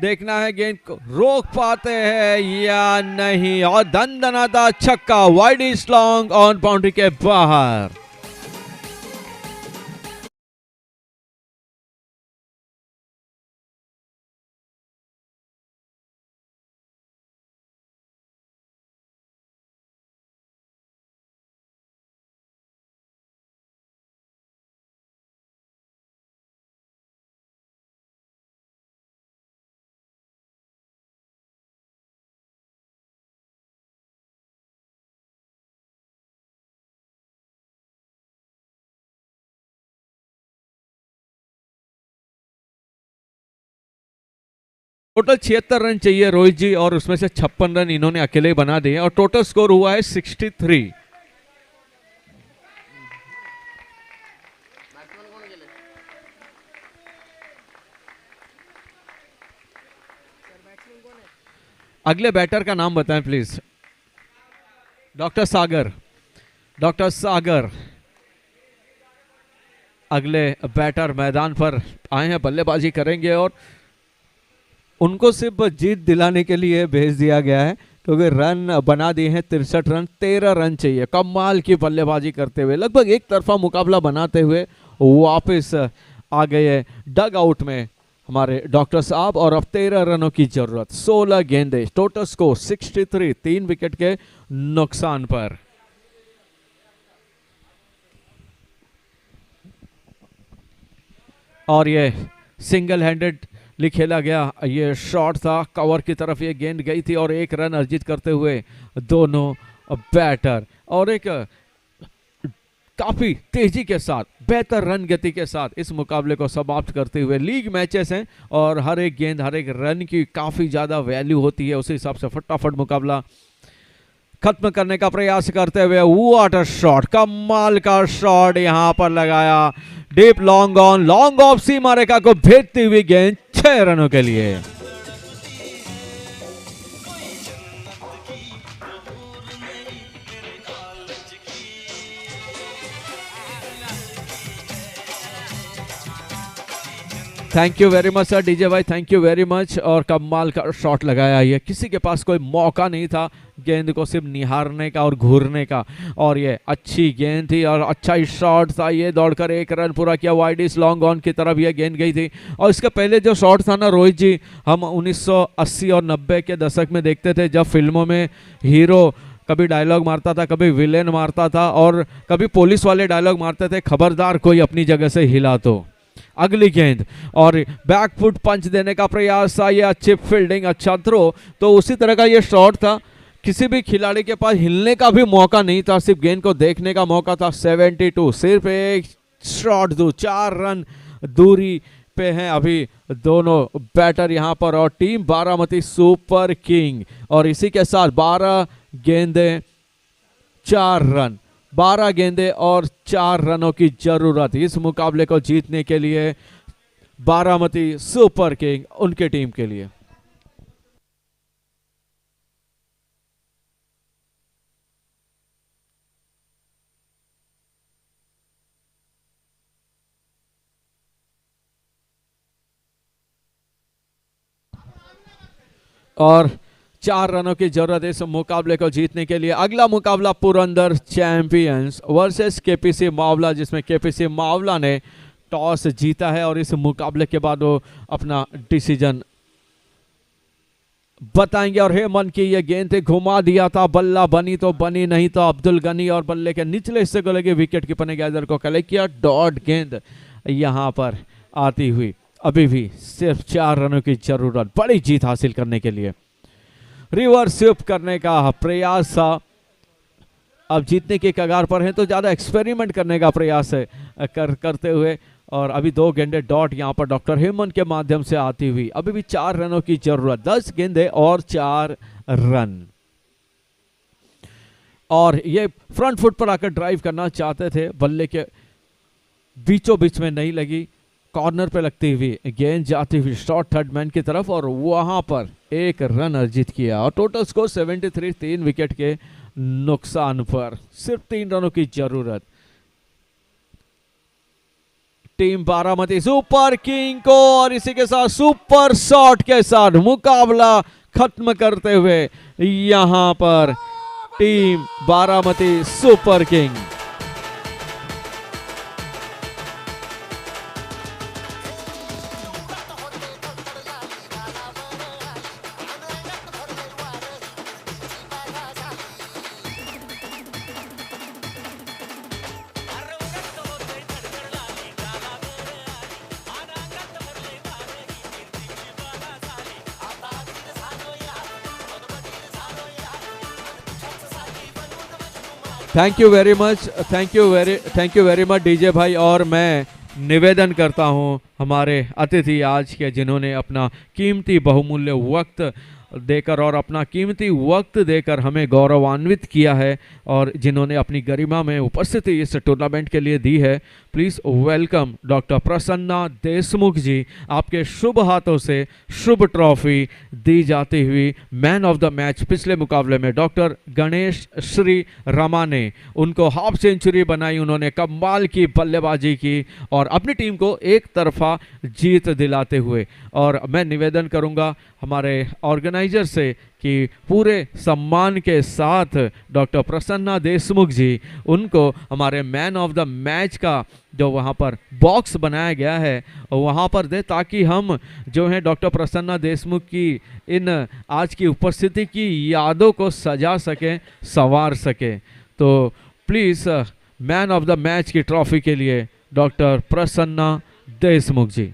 देखना है गेंद को रोक पाते हैं या नहीं, और दंदनाता छक्का, wide is long on boundary के बाहर। टोटल 76 रन चाहिए रोहित जी, और उसमें से 56 रन इन्होंने अकेले ही बना दिए, और टोटल स्कोर हुआ है 63। बॅट्समन कोण गेले? अगले बैटर का नाम बताएं प्लीज। डॉक्टर सागर, डॉक्टर सागर अगले बैटर मैदान पर आए हैं, बल्लेबाजी करेंगे, और उनको सिर्फ जीत दिलाने के लिए भेज दिया गया है, क्योंकि रन बना दिए हैं 63 रन। 13 रन चाहिए। कमाल की बल्लेबाजी करते हुए, लगभग एक तरफा मुकाबला बनाते हुए वापस आ गए डग आउट में हमारे डॉक्टर साहब, और अब 13 रनों की जरूरत। 16 गेंदे, टोटल स्कोर 63, 3 विकेट के नुकसान पर। और ये सिंगल हैंडेड खेला गया ये शॉट था, कवर की तरफ ये गेंद गई थी, और 1 रन अर्जित करते हुए दोनों बैटर, और एक काफी तेजी के साथ, बेहतर रन गति के साथ इस मुकाबले को समाप्त करते हुए। लीग मैचेस हैं और हर एक गेंद, हर एक रन की काफी ज्यादा वैल्यू होती है, उसी हिसाब से फटाफट मुकाबला खत्म करने का प्रयास करते हुए। व्हाट अ शॉट, कमाल का शॉट यहां पर लगाया, deep long on, long off सीमा रेखा को भेजती हुई गेंद 6 रनों के लिए। Thank you very much sir, DJ भाई, थैंक यू वेरी मच। और कमाल का शॉट लगाया, ये किसी के पास कोई मौका नहीं था गेंद को सिर्फ निहारने का और घूरने का, और ये अच्छी गेंद थी और अच्छा ही शॉट था। ये दौड़कर 1 रन पूरा किया, वाइड इज लॉन्ग ऑन की तरफ ये गेंद गई थी। और इसके पहले जो शॉट था ना रोहित जी, हम 1980 और 90 के दशक में देखते थे, जब फिल्मों में हीरो कभी डायलॉग मारता था, कभी विलेन मारता था, और कभी पुलिस वाले डायलॉग मारते थे, खबरदार कोई अपनी जगह से हिला तो। अगली गेंद और बैकफुट पंच देने का प्रयास था, ये अच्छी फील्डिंग, अच्छा थ्रो। तो उसी तरह का ये शॉट था, किसी भी खिलाड़ी के पास हिलने का भी मौका नहीं था, सिर्फ गेंद को देखने का मौका था। 72, सिर्फ एक शॉट दूर, 4 रन दूरी पे हैं अभी दोनों बैटर यहां पर, और टीम बारामती सुपर किंग। और इसी के साथ 12 गेंदे 4 रन, 12 गेंदे और 4 रनों की जरूरत इस मुकाबले को जीतने के लिए बारामती सुपर किंग उनके टीम के लिए। और 4 रनों की जरूरत इस मुकाबले को जीतने के लिए। अगला मुकाबला Purandar champions versus KPC Mavala, जिसमें केपीसी मावला ने टॉस जीता है और इस मुकाबले के बाद वो अपना डिसीजन बताएंगे। और हेमन की ये गेंद थी, घुमा दिया था, बल्ला बनी तो बनी, नहीं तो अब्दुल गनी और बल्ले के निचले हिस्से को लगे, विकेट कीपर ने गैदर को कलेक्ट किया। डॉट गेंद यहां पर आती हुई, अभी भी सिर्फ 4 रनों की जरूरत बड़ी जीत हासिल करने के लिए। रिवर्स स्वीप करने का प्रयास था, अब जीतने के कगार पर हैं तो ज़्यादा एक्सपेरिमेंट करने का प्रयास है करते हुए। और अभी 2 गेंदे डॉट यहाँ पर डॉक्टर हेमन के माध्यम से आती हुई, अभी भी 4 रनों की जरूरत, 10 गेंदे और 4 रन। और ये फ्रंट फुट पर आकर ड्राइव करना चाहते थे, बल्ले के बीचों बीच में नहीं लगी, कॉर्नर पे लगती हुई गेंद जाती हुई शॉर्ट थर्ड मैन की तरफ, और वहां पर 1 रन अर्जित किया। और टोटल स्कोर 73, 3 विकेट के नुकसान पर। सिर्फ 3 रनों की जरूरत। टीम बारामती सुपर किंग को और इसी के साथ सुपर शॉट के साथ मुकाबला खत्म करते हुए यहां पर team Baramati super king. Thank you very much, thank you very much DJ भाई। और मैं निवेदन करता हूं हमारे अतिथि आज के जिन्होंने अपना कीमती बहुमूल्य वक्त देकर और अपना कीमती वक्त देकर हमें गौरवान्वित किया है और जिन्होंने अपनी गरिमा में उपस्थिति इस टूर्नामेंट के लिए दी है। Please welcome doctor Prasanna Deshmukh ji. आपके शुभ हाथों से शुभ ट्रॉफी दी जाती हुई मैन ऑफ द मैच पिछले मुकाबले में डॉक्टर गणेश श्री रमा ने उनको हाफ सेंचुरी बनाई। उन्होंने कमाल की बल्लेबाजी की और अपनी टीम को एक तरफा जीत दिलाते हुए। और मैं निवेदन करूंगा हमारे ऑर्गेनाइजर से कि पूरे सम्मान के साथ डॉक्टर प्रसन्ना देशमुख जी उनको हमारे मैन ऑफ द मैच का जो वहाँ पर बॉक्स बनाया गया है वहाँ पर दे, ताकि हम जो है डॉक्टर प्रसन्ना देशमुख की इन आज की उपस्थिति की यादों को सजा सकें, संवार सकें। तो please man of the match की ट्रॉफी के लिए डॉक्टर प्रसन्ना देशमुख जी।